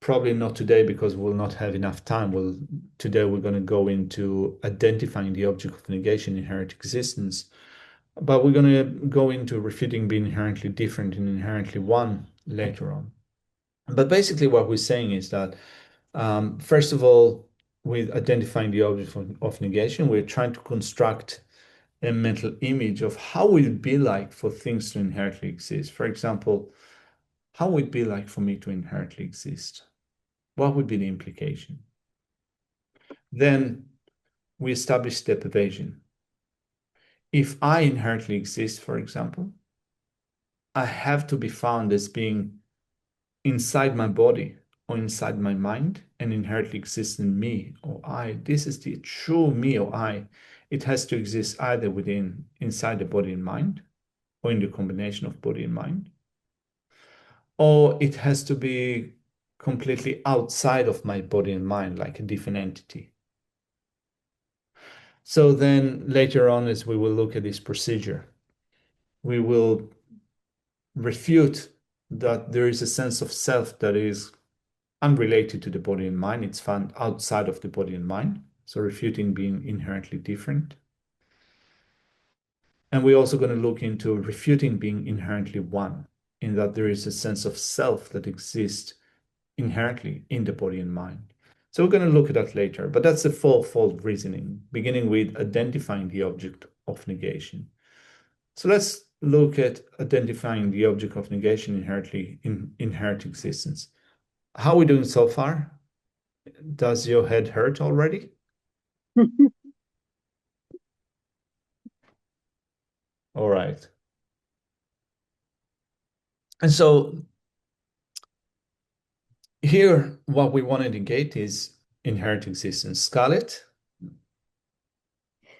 probably not today because we'll not have enough time. Today we're going to go into identifying the object of negation, inherent existence, but we're going to go into refuting being inherently different and inherently one later on. But basically, what we're saying is that first of all, with identifying the object of negation, we're trying to construct a mental image of how would it be like for things to inherently exist. For example, how would it be like for me to inherently exist? What would be the implication? Then we establish the pervasion. If I inherently exist, for example, I have to be found as being inside my body or inside my mind and inherently exists in me or I. This is the true me or I. It has to exist either inside the body and mind or in the combination of body and mind, or it has to be completely outside of my body and mind, like a different entity. So then later on, as we will look at this procedure, we will refute that there is a sense of self that is unrelated to the body and mind. It's found outside of the body and mind. So refuting being inherently different. And we're also going to look into refuting being inherently one, in that there is a sense of self that exists inherently in the body and mind. So we're going to look at that later, but that's the fourfold reasoning, beginning with identifying the object of negation. So let's look at identifying the object of negation inherently in inherent existence. How are we doing so far? Does your head hurt already? All right. And so here, what we want to negate is inherent existence. Scarlett?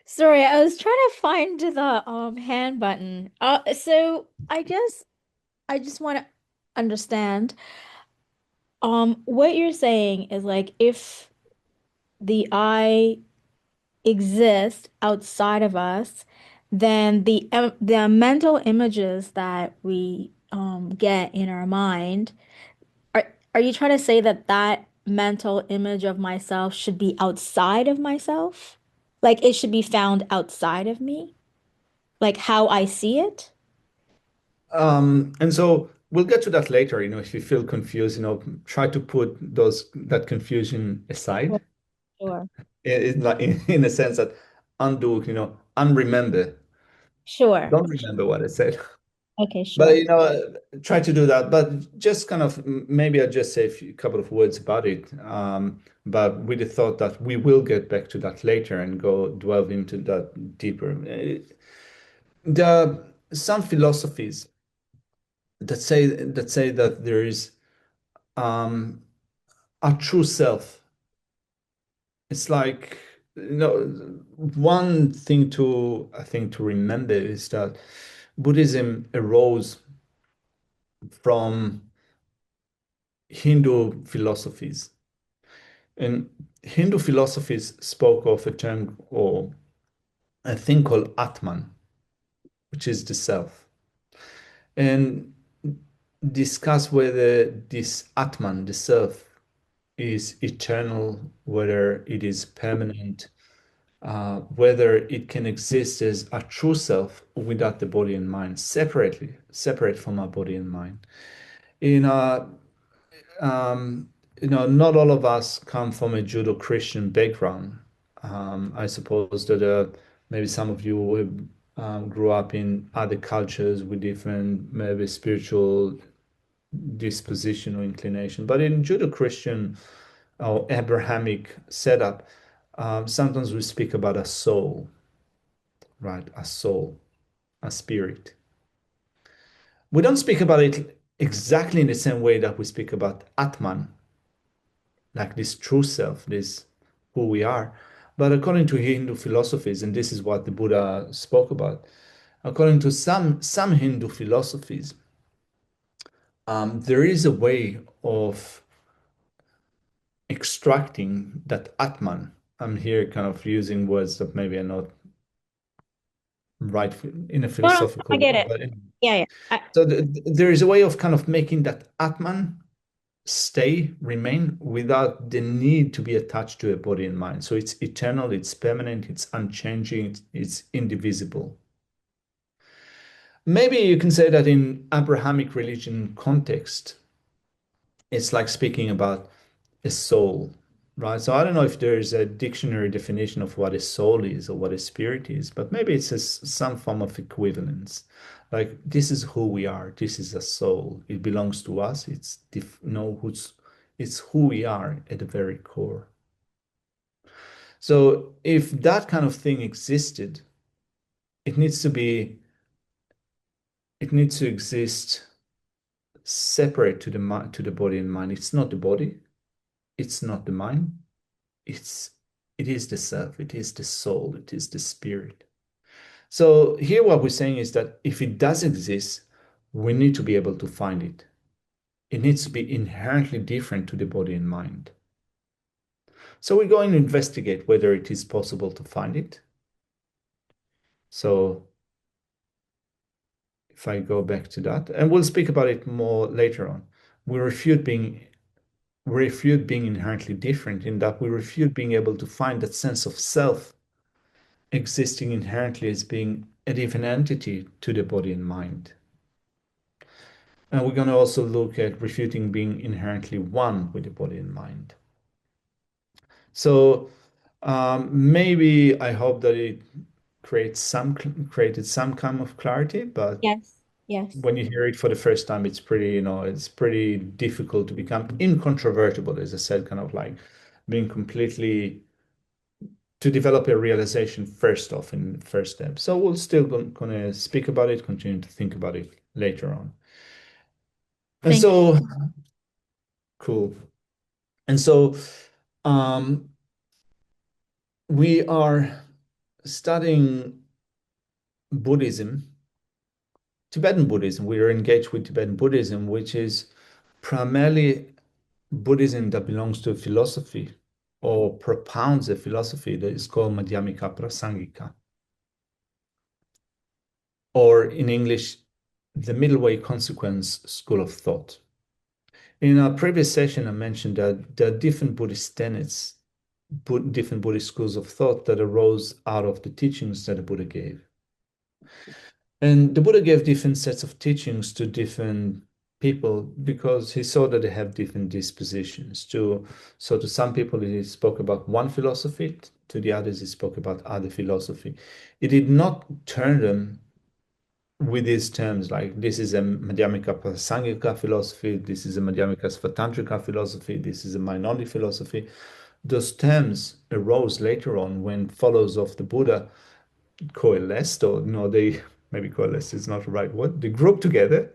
Sorry, I was trying to find the hand button. So I just want to understand what you're saying is like if the I exists outside of us, then the mental images that we get in our mind, are you trying to say that that mental image of myself should be outside of myself? Like it should be found outside of me? Like how I see it? And so we'll get to that later. If you feel confused, try to put that confusion Sure. aside. Sure. Like in a sense that undo, unremember. Sure. Don't remember what I said. Okay, But sure. try to do that. But just kind of maybe I'll just say couple of words about it. But with the thought that we will get back to that later and go delve into that deeper. There are some philosophies that say that there is um, a true self. It's like, one thing I think to remember is that Buddhism arose from Hindu philosophies. And Hindu philosophies spoke of a term or a thing called Atman, which is the self, and discuss whether this Atman, the self, is eternal, whether it is permanent, whether it can exist as a true self without the body and mind, separate from our body and mind. In um, not all of us come from a Judo-Christian background. I suppose that maybe some of you grew up in other cultures with different maybe spiritual disposition or inclination. But in Judo-Christian or Abrahamic setup, sometimes we speak about a soul, right? A soul, a spirit. We don't speak about it exactly in the same way that we speak about Atman, like this true self, this who we are. But according to Hindu philosophies, and this is what the Buddha spoke about, according to some Hindu philosophies, there is a way of extracting that Atman. I'm here kind of using words that maybe are not right in a No, no, philosophical I get way, it. but Yeah, yeah. so there is a way of kind of making that Atman remain without the need to be attached to a body and mind. So it's eternal, it's permanent, it's unchanging, it's indivisible. Maybe you can say that in Abrahamic religion context, it's like speaking about a soul, right? So I don't know if there's a dictionary definition of what a soul is or what a spirit is, but maybe it's some form of equivalence. Like this is who we are. This is a soul. It belongs to us. It's who we are at the very core. So if that kind of thing existed, it needs to be it needs to exist separate to the body and mind. It's not the body. It's not the mind. it's it is the self, it is the soul, it is the spirit. So here what we're saying is that if it does exist, we need to be able to find it. It needs to be inherently different to the body and mind. So we're going to investigate whether it is possible to find it. So if I go back to that, and we'll speak about it more later on, we refute being inherently different in that we refute being able to find that sense of self existing inherently as being a different entity to the body and mind. And we're going to also look at refuting being inherently one with the body and mind. So maybe I hope that it created some kind of clarity, but Yes. Yes. when you hear it for the first time, it's pretty, it's pretty difficult to become incontrovertible, as I said, kind of like being completely to develop a realization first off in the first step. So we'll still gonna speak about it, continue to think about it later on. And Thank so cool. And so um, we are studying Buddhism, Tibetan Buddhism. We are engaged with Tibetan Buddhism, which is primarily Buddhism that belongs to a philosophy or propounds a philosophy that is called Madhyamika Prasangika, or in English, the middle way consequence school of thought. In our previous session, I mentioned that there are different Buddhist tenets, different Buddhist schools of thought that arose out of the teachings that the Buddha gave. And the Buddha gave different sets of teachings to different people because he saw that they have different dispositions. So to some people, he spoke about one philosophy, to the others, he spoke about other philosophy. He did not turn them with these terms like this is a Madhyamika Prasangika philosophy, this is a Madhyamika Svatantrika philosophy, this is a minority philosophy. Those terms arose later on when followers of the Buddha coalesced, or no, they maybe coalesced is not the right word. They grouped together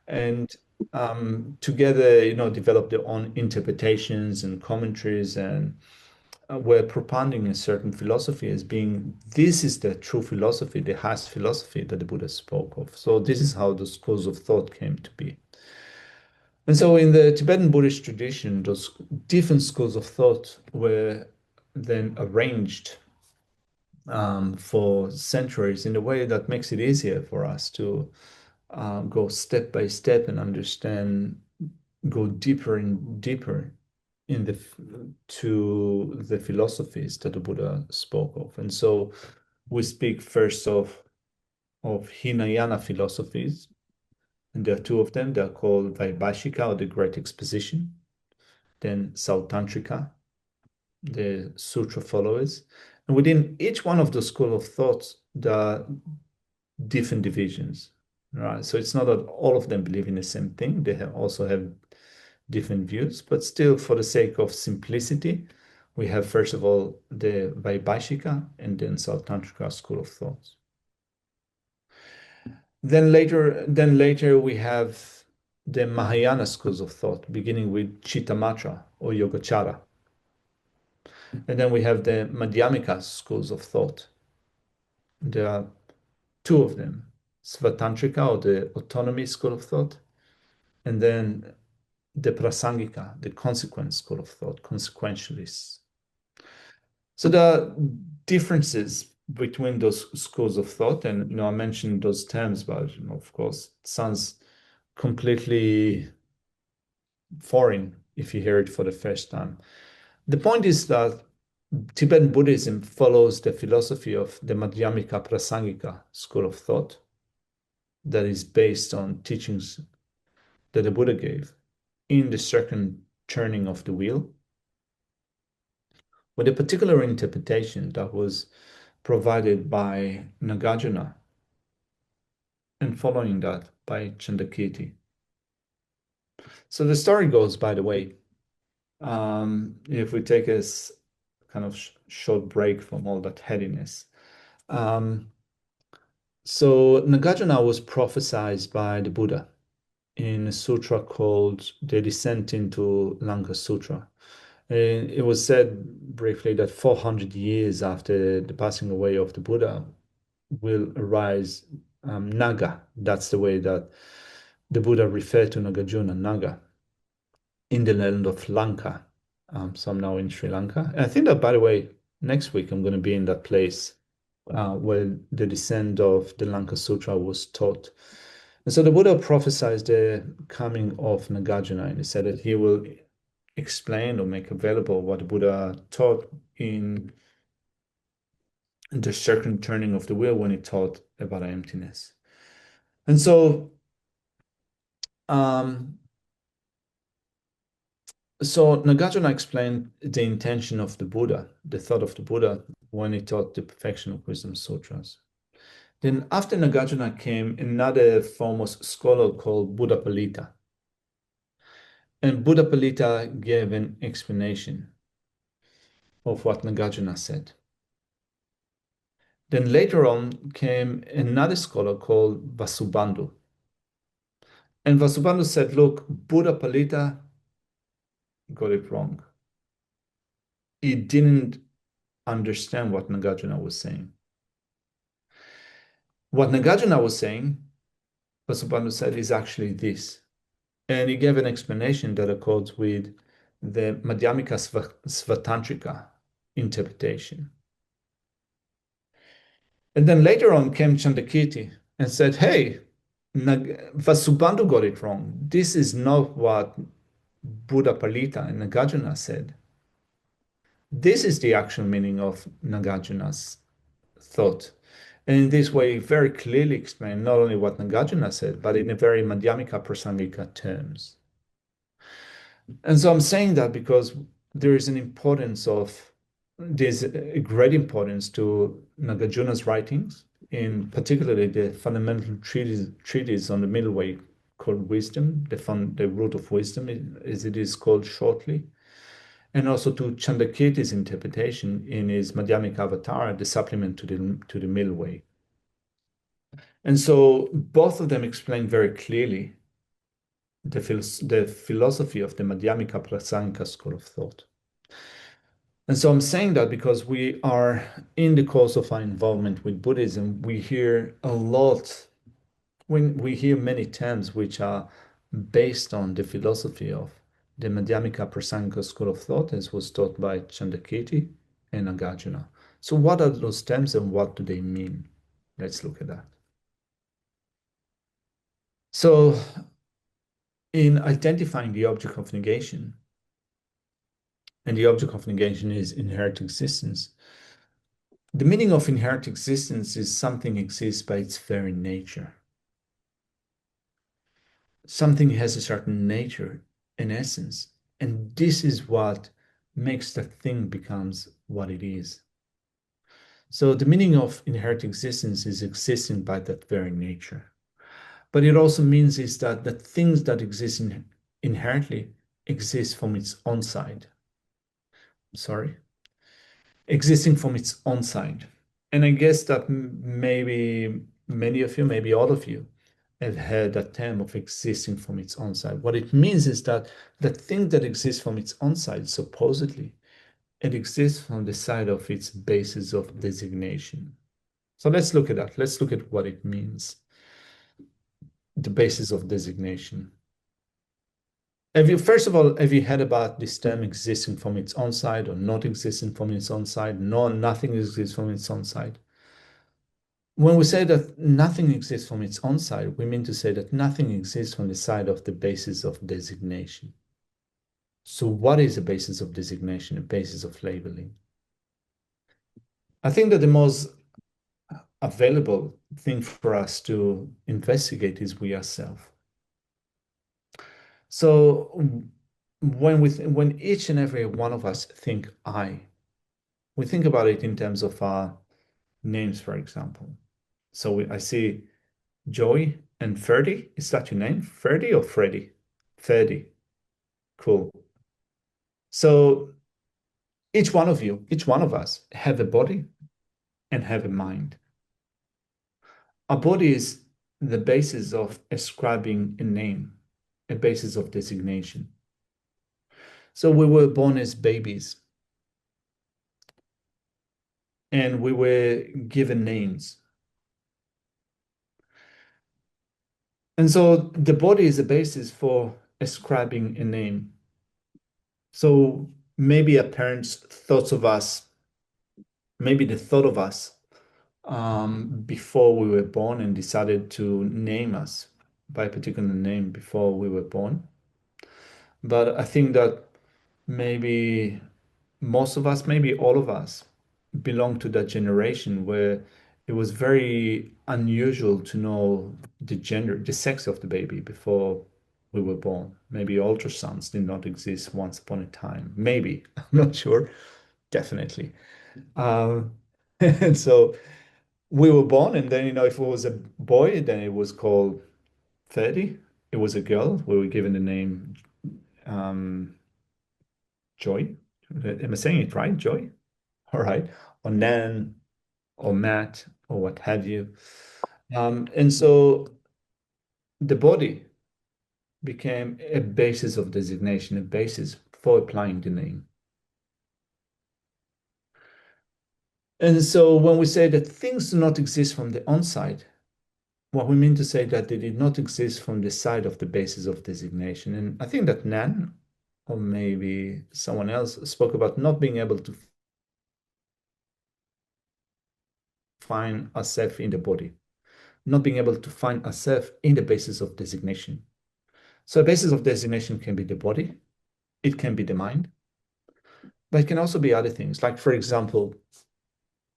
and together, developed their own interpretations and commentaries and were propounding a certain philosophy as being this is the true philosophy, the highest philosophy that the Buddha spoke of. So this is how the schools of thought came to be. And so in the Tibetan Buddhist tradition, those different schools of thought were then arranged for centuries in a way that makes it easier for us to go step by step and understand, go deeper and deeper in to the philosophies that the Buddha spoke of. And so we speak first of Hinayana philosophies, and there are two of them. They're called Vaibhashika, or the Great Exposition, then Sautantrika, the Sutra followers. And within each one of the school of thoughts, there are different divisions, right? So it's not that all of them believe in the same thing. They also have different views, but still, for the sake of simplicity, we have first of all the Vaibhashika and then Sautantrika school of thoughts. Then later we have the Mahayana schools of thought, beginning with Chittamatra or Yogacara. And then we have the Madhyamika schools of thought. There are two of them, Svatantrika, or the autonomy school of thought, and then the Prasangika, the consequence school of thought, consequentialists. So there are differences between those schools of thought, and I mentioned those terms, but of course, it sounds completely foreign if you hear it for the first time. The point is that Tibetan Buddhism follows the philosophy of the Madhyamika Prasangika school of thought that is based on teachings that the Buddha gave in the second turning of the wheel, with a particular interpretation that was provided by Nagarjuna, and following that by Chandakirti. So the story goes, by the way, if we take a kind of short break from all that headiness. So Nagarjuna was prophesied by the Buddha in a sutra called the Descent into Lanka Sutra. And it was said briefly that 400 years after the passing away of the Buddha will arise Naga. That's the way that the Buddha referred to Nagarjuna, Naga, in the land of Lanka. So I'm now in Sri Lanka. And I think that, by the way, next week I'm going to be in that place where the descent of the Lanka Sutra was taught. And so the Buddha prophesied the coming of Nagarjuna, and he said that he will explain or make available what the Buddha taught in the second turning of the wheel when he taught about emptiness. And so, Nagarjuna explained the intention of the Buddha, the thought of the Buddha, when he taught the Perfection of Wisdom Sutras. Then after Nagarjuna came another foremost scholar called Buddha Palita. And Buddha Palita gave an explanation of what Nagarjuna said. Then later on came another scholar called Vasubandhu. And Vasubandhu said, look, Buddha Palita got it wrong. He didn't understand what Nagarjuna was saying. What Nagarjuna was saying, Vasubandhu said, is actually this. And he gave an explanation that accords with the Madhyamika Svatantrika interpretation. And then later on came Chandakirti and said, hey, Vasubandhu got it wrong. This is not what Buddha Palita and Nagarjuna said. This is the actual meaning of Nagarjuna's thought. And in this way, very clearly explained not only what Nagarjuna said, but in a very Madhyamika Prasangika terms. And so I'm saying that because there is an importance of, there's a great importance to Nagarjuna's writings, in particularly the fundamental treatise on the middle way called Wisdom, the root of wisdom, as it is called shortly, and also to Chandakirti's interpretation in his Madhyamika Avatar, the supplement to the middle way. And so both of them explain very clearly the philosophy of the Madhyamika Prasangika school of thought. And so I'm saying that because we are in the course of our involvement with Buddhism, we hear a lot, when we hear many terms which are based on the philosophy of the Madhyamika Prasangika school of thought, as was taught by Chandakirti and Nagarjuna. So what are those terms and what do they mean? Let's look at that. So in identifying the object of negation, and the object of negation is inherent existence. The meaning of inherent existence is something exists by its very nature. Something has a certain nature, in essence, and this is what makes the thing becomes what it is. So the meaning of inherent existence is existing by that very nature. But it also means is that the things that exist inherently exist from its own side. Existing from its own side. And I guess that maybe many of you, maybe all of you, have heard that term of existing from its own side. What it means is that the thing that exists from its own side, supposedly, it exists from the side of its basis of designation. So let's look at that. Let's look at what it means. The basis of designation. First of all, have you heard about this term existing from its own side or not existing from its own side? No, nothing exists from its own side. When we say that nothing exists from its own side, we mean to say that nothing exists from the side of the basis of designation. So what is a basis of designation, a basis of labeling? I think that the most available thing for us to investigate is we ourselves. So when each and every one of us think I, we think about it in terms of our names, for example. So I see Joey and Ferdy. Is that your name? Ferdy or Freddy? Ferdy. Cool. So each one of you, each one of us have a body and have a mind. Our body is the basis of ascribing a name, a basis of designation. So we were born as babies and we were given names. And so the body is a basis for ascribing a name. So maybe our parents' thoughts of us, maybe the thought of us before we were born and decided to name us by a particular name before we were born. But I think that maybe most of us, maybe all of us, belong to that generation where it was very unusual to know the gender, the sex of the baby before we were born. Maybe ultrasounds did not exist once upon a time. Maybe, I'm not sure. Definitely. Um, and so we were born, and then, if it was a boy, then it was called 30. It was a girl, we were given the name um, Joy. Am I saying it right? Joy? All right. Or Nan, or Matt, or what have you. And so the body became a basis of designation, a basis for applying the name. And so when we say that things do not exist from the on-side, what we mean to say that they did not exist from the side of the basis of designation. And I think that Nan, or maybe someone else, spoke about not being able to find ourselves in the body, not being able to find ourselves in the basis of designation. So a basis of designation can be the body, it can be the mind, but it can also be other things. Like, for example,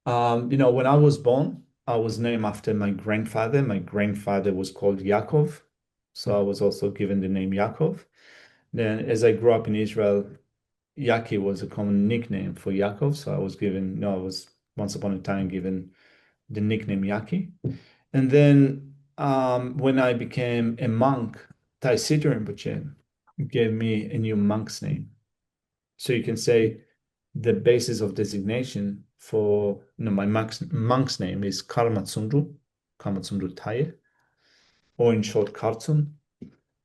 when I was born, I was named after my grandfather. My grandfather was called Yaakov, so I was also given the name Yaakov. Then, as I grew up in Israel, Yaki was a common nickname for Yaakov, so I was once upon a time given the nickname Yaki. And then, when I became a monk, Taisito Rinpoche gave me a new monk's name. So you can say the basis of designation for my monk's name is Karmatsundru, Karmatsundru Taye, or in short, Kartsön.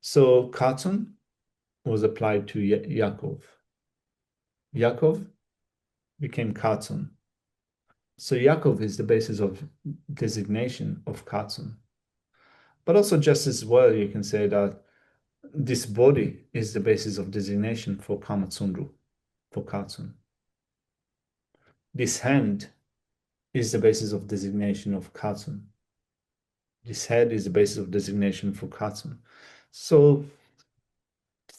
So Kartsön was applied to Yaakov. Yaakov became Kartsön. So Yaakov is the basis of designation of Kartsön. But also just as well, you can say that this body is the basis of designation for Karmatsundru, for Kartsön. This hand is the basis of designation of Kartsön. This head is the basis of designation for Kartsön. So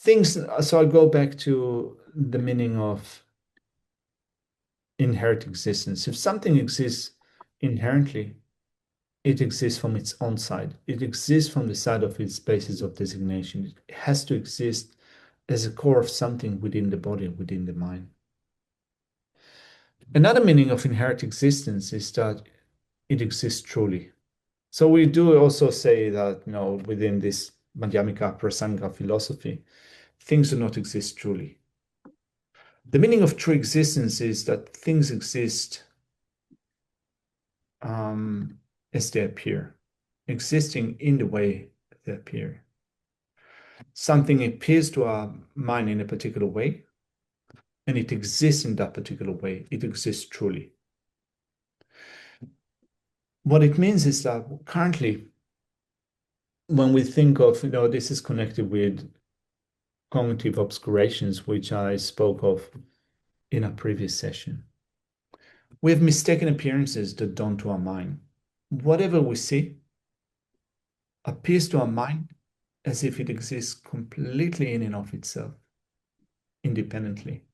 I go back to the meaning of inherent existence. If something exists inherently, it exists from its own side. It exists from the side of its basis of designation. It has to exist as a core of something within the body, within the mind. Another meaning of inherent existence is that it exists truly. So we do also say that, within this Madhyamika Prasanga philosophy, things do not exist truly. The meaning of true existence is that things exist as they appear, existing in the way they appear. Something appears to our mind in a particular way, and it exists in that particular way. It exists truly. What it means is that currently, when we think of, this is connected with cognitive obscurations, which I spoke of in a previous session. We have mistaken appearances that dawn to our mind. Whatever we see appears to our mind as if it exists completely in and of itself, independently.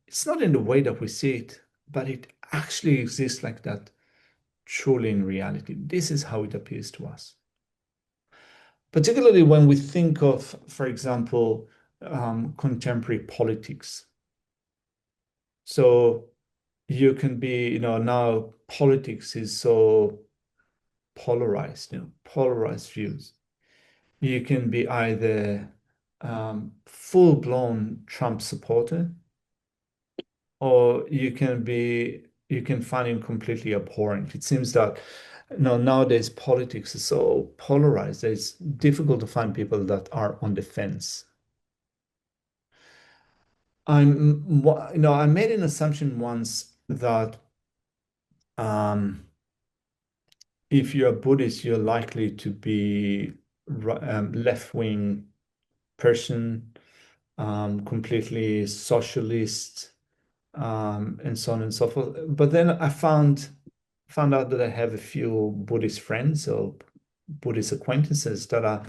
It's not in the way that we see it, but it actually exists like that, truly in reality. This is how it appears to us. Particularly when we think of, for example, contemporary politics. So you can be, now politics is so polarized, polarized views. You can be either full-blown Trump supporter, or you can find him completely abhorrent. It seems that nowadays politics is so polarized that it's difficult to find people that are on the fence. I made an assumption once that if you're a Buddhist, you're likely to be left-wing person, completely socialist, and so on and so forth. But then I found found out that I have a few Buddhist friends or Buddhist acquaintances that are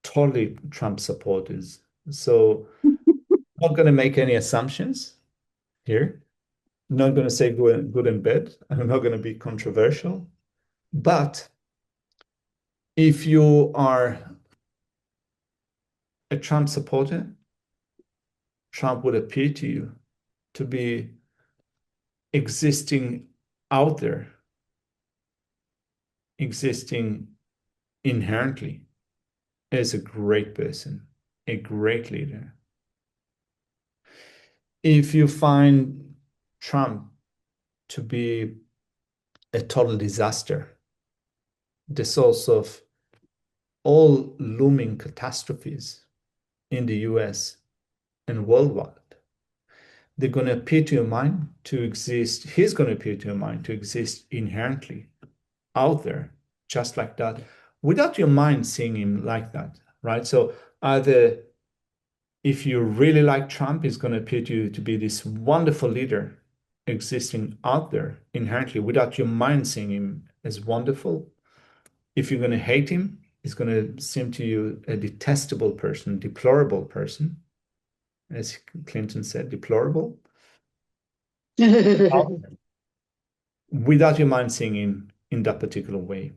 totally Trump supporters. So I'm not going to make any assumptions here. I'm not going to say good and bad. I'm not going to be controversial. But if you are a Trump supporter, Trump would appear to you to be existing out there, existing inherently as a great person, a great leader. If you find Trump to be a total disaster, the source of all looming catastrophes in the US and worldwide, they're going to appear to your mind to exist. He's going to appear to your mind to exist inherently out there, just like that, without your mind seeing him like that, right? So either if you really like Trump, he's going to appear to you to be this wonderful leader existing out there inherently without your mind seeing him as wonderful. If you're going to hate him, he's going to seem to you a detestable person, deplorable person, as Clinton said, deplorable, without your mind seeing him in that particular way.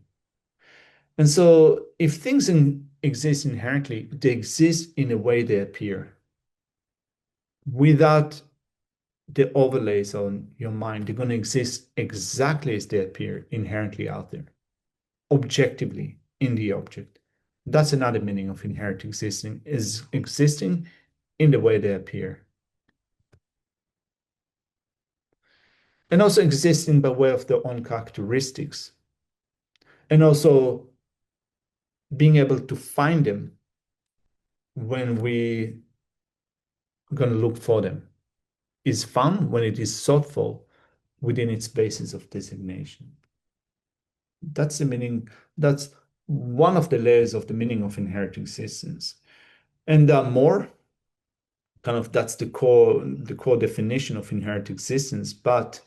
And so if things exist inherently, they exist in the way they appear without the overlays on your mind. They're going to exist exactly as they appear inherently out there, objectively in the object. That's another meaning of inherent existing, is existing in the way they appear. And also existing by way of their own characteristics. And also being able to find them when we going to look for them is found when it is sought for within its basis of designation. That's the meaning, that's one of the layers of the meaning of inherent existence. And there are more, kind of that's the core definition of inherent existence. But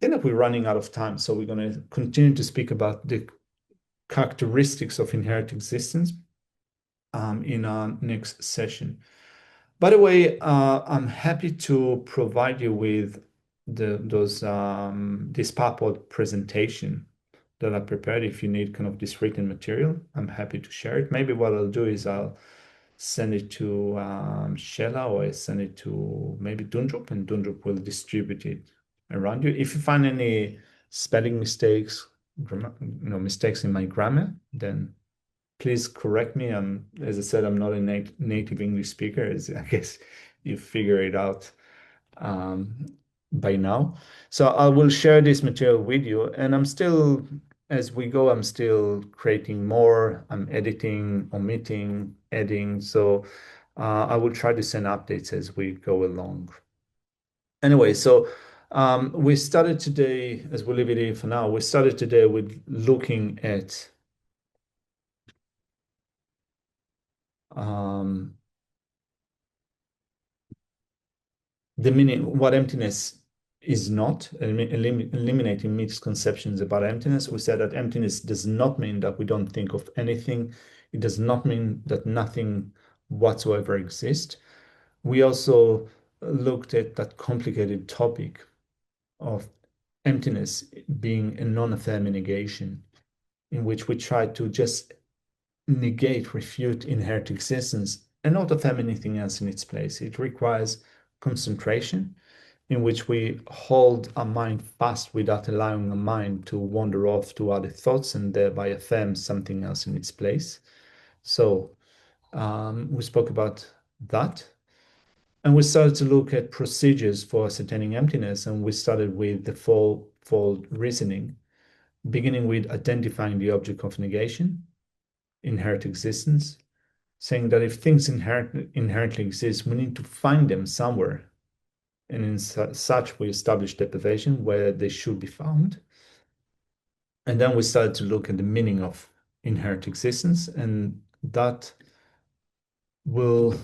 then we're running out of time. So we're going to continue to speak about the characteristics of inherent existence in our next session. By the way, I'm happy to provide you with this PowerPoint presentation that I prepared. If you need kind of this written material, I'm happy to share it. Maybe what I'll do is I'll send it to Shella, or I send it to maybe Dundrup, and Dundrup will distribute it around you. If you find any spelling mistakes, mistakes in my grammar, then please correct me. As I said, I'm not a native English speaker, as I guess you figure it out by now. So I will share this material with you, and as we go, I'm still creating more. I'm editing, omitting, adding. So I will try to send updates as we go along. Anyway, so we started today, as we leave it here for now, we started today with looking at the meaning, what emptiness is not, eliminating misconceptions about emptiness. We said that emptiness does not mean that we don't think of anything. It does not mean that nothing whatsoever exists. We also looked at that complicated topic of emptiness being a non-affirming negation, in which we try to just negate, refute inherent existence and not affirm anything else in its place. It requires concentration, in which we hold our mind fast without allowing our mind to wander off to other thoughts and thereby affirm something else in its place. So we spoke about that. And we started to look at procedures for ascertaining emptiness. And we started with the fourfold reasoning, beginning with identifying the object of negation, inherent existence, saying that if things inherently exist, we need to find them somewhere. And in such, we established deprivation where they should be found. And then we started to look at the meaning of inherent existence, and that will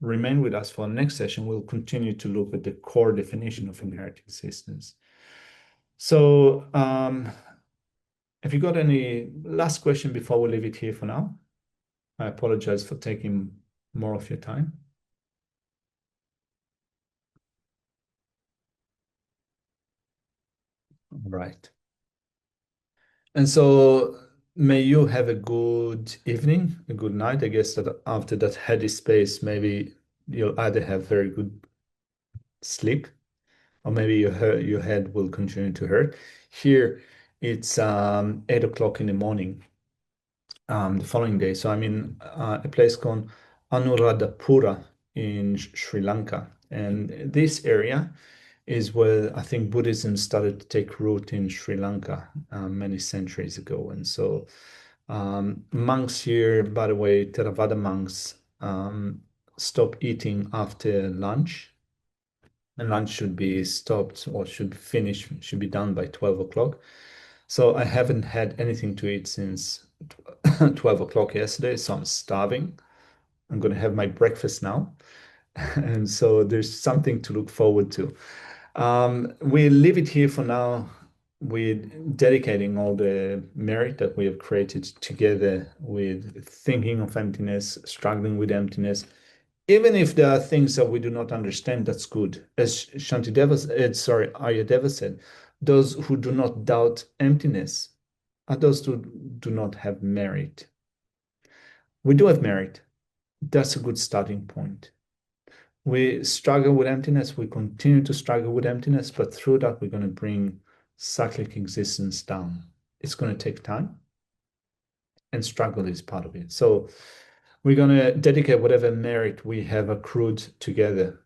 remain with us for our next session. We'll continue to look at the core definition of inherent existence. So, have you got any last question before we leave it here for now? I apologize for taking more of your time. All right. And so may you have a good evening, a good night. I guess that after that heady space, maybe you'll either have very good sleep or maybe your head will continue to hurt. Here it's 8 o'clock in the morning, the following day. So I'm in a place called Anuradhapura in Sri Lanka. And this area is where I think Buddhism started to take root in Sri Lanka many centuries ago. And so monks here, by the way, Theravada monks, stop eating after lunch. And lunch should be stopped or should be done by 12 o'clock. So I haven't had anything to eat since 12 o'clock yesterday, so I'm starving. I'm going to have my breakfast now. And so there's something to look forward to. We leave it here for now with dedicating all the merit that we have created together with thinking of emptiness, struggling with emptiness. Even if there are things that we do not understand, that's good. As Aryadeva said, those who do not doubt emptiness are those who do not have merit. We do have merit. That's a good starting point. We struggle with emptiness. We continue to struggle with emptiness, but through that, we're going to bring cyclic existence down. It's going to take time, and struggle is part of it. So we're going to dedicate whatever merit we have accrued together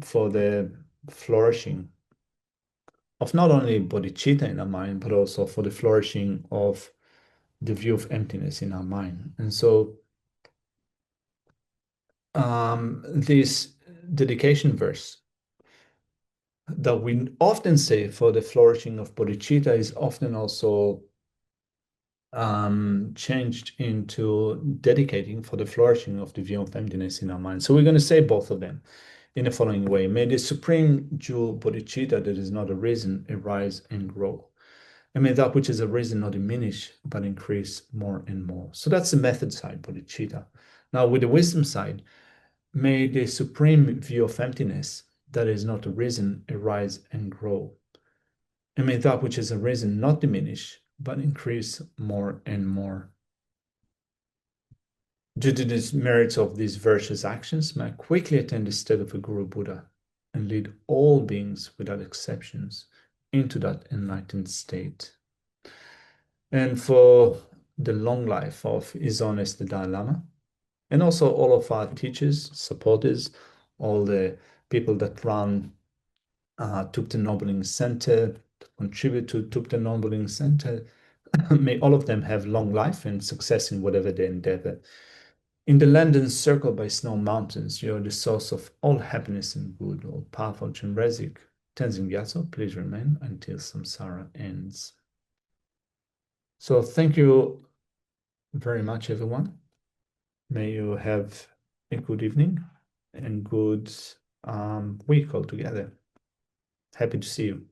for the flourishing of not only bodhicitta in our mind, but also for the flourishing of the view of emptiness in our mind. And so this dedication verse that we often say for the flourishing of bodhicitta is often also changed into dedicating for the flourishing of the view of emptiness in our mind. So we're going to say both of them in the following way. May the supreme jewel bodhicitta that is not arisen arise and grow. And may that which is arisen not diminish, but increase more and more. So that's the method side, bodhicitta. Now with the wisdom side, may the supreme view of emptiness that is not arisen arise and grow. And may that which is arisen not diminish, but increase more and more. Due to the merits of these virtuous actions, may I quickly attain the state of a Guru Buddha and lead all beings without exceptions into that enlightened state. And for the long life of His Holiness the Dalai Lama, and also all of our teachers, supporters, all the people that run Thupten Nobling Center, contribute to Thupten Nobling Center, may all of them have long life and success in whatever they endeavor. In the land encircled by snow mountains, you are the source of all happiness and good, all powerful Chenrezig. Tenzin Gyatso, please remain until samsara ends. So thank you very much, everyone. May you have a good evening and good week altogether. Happy to see you.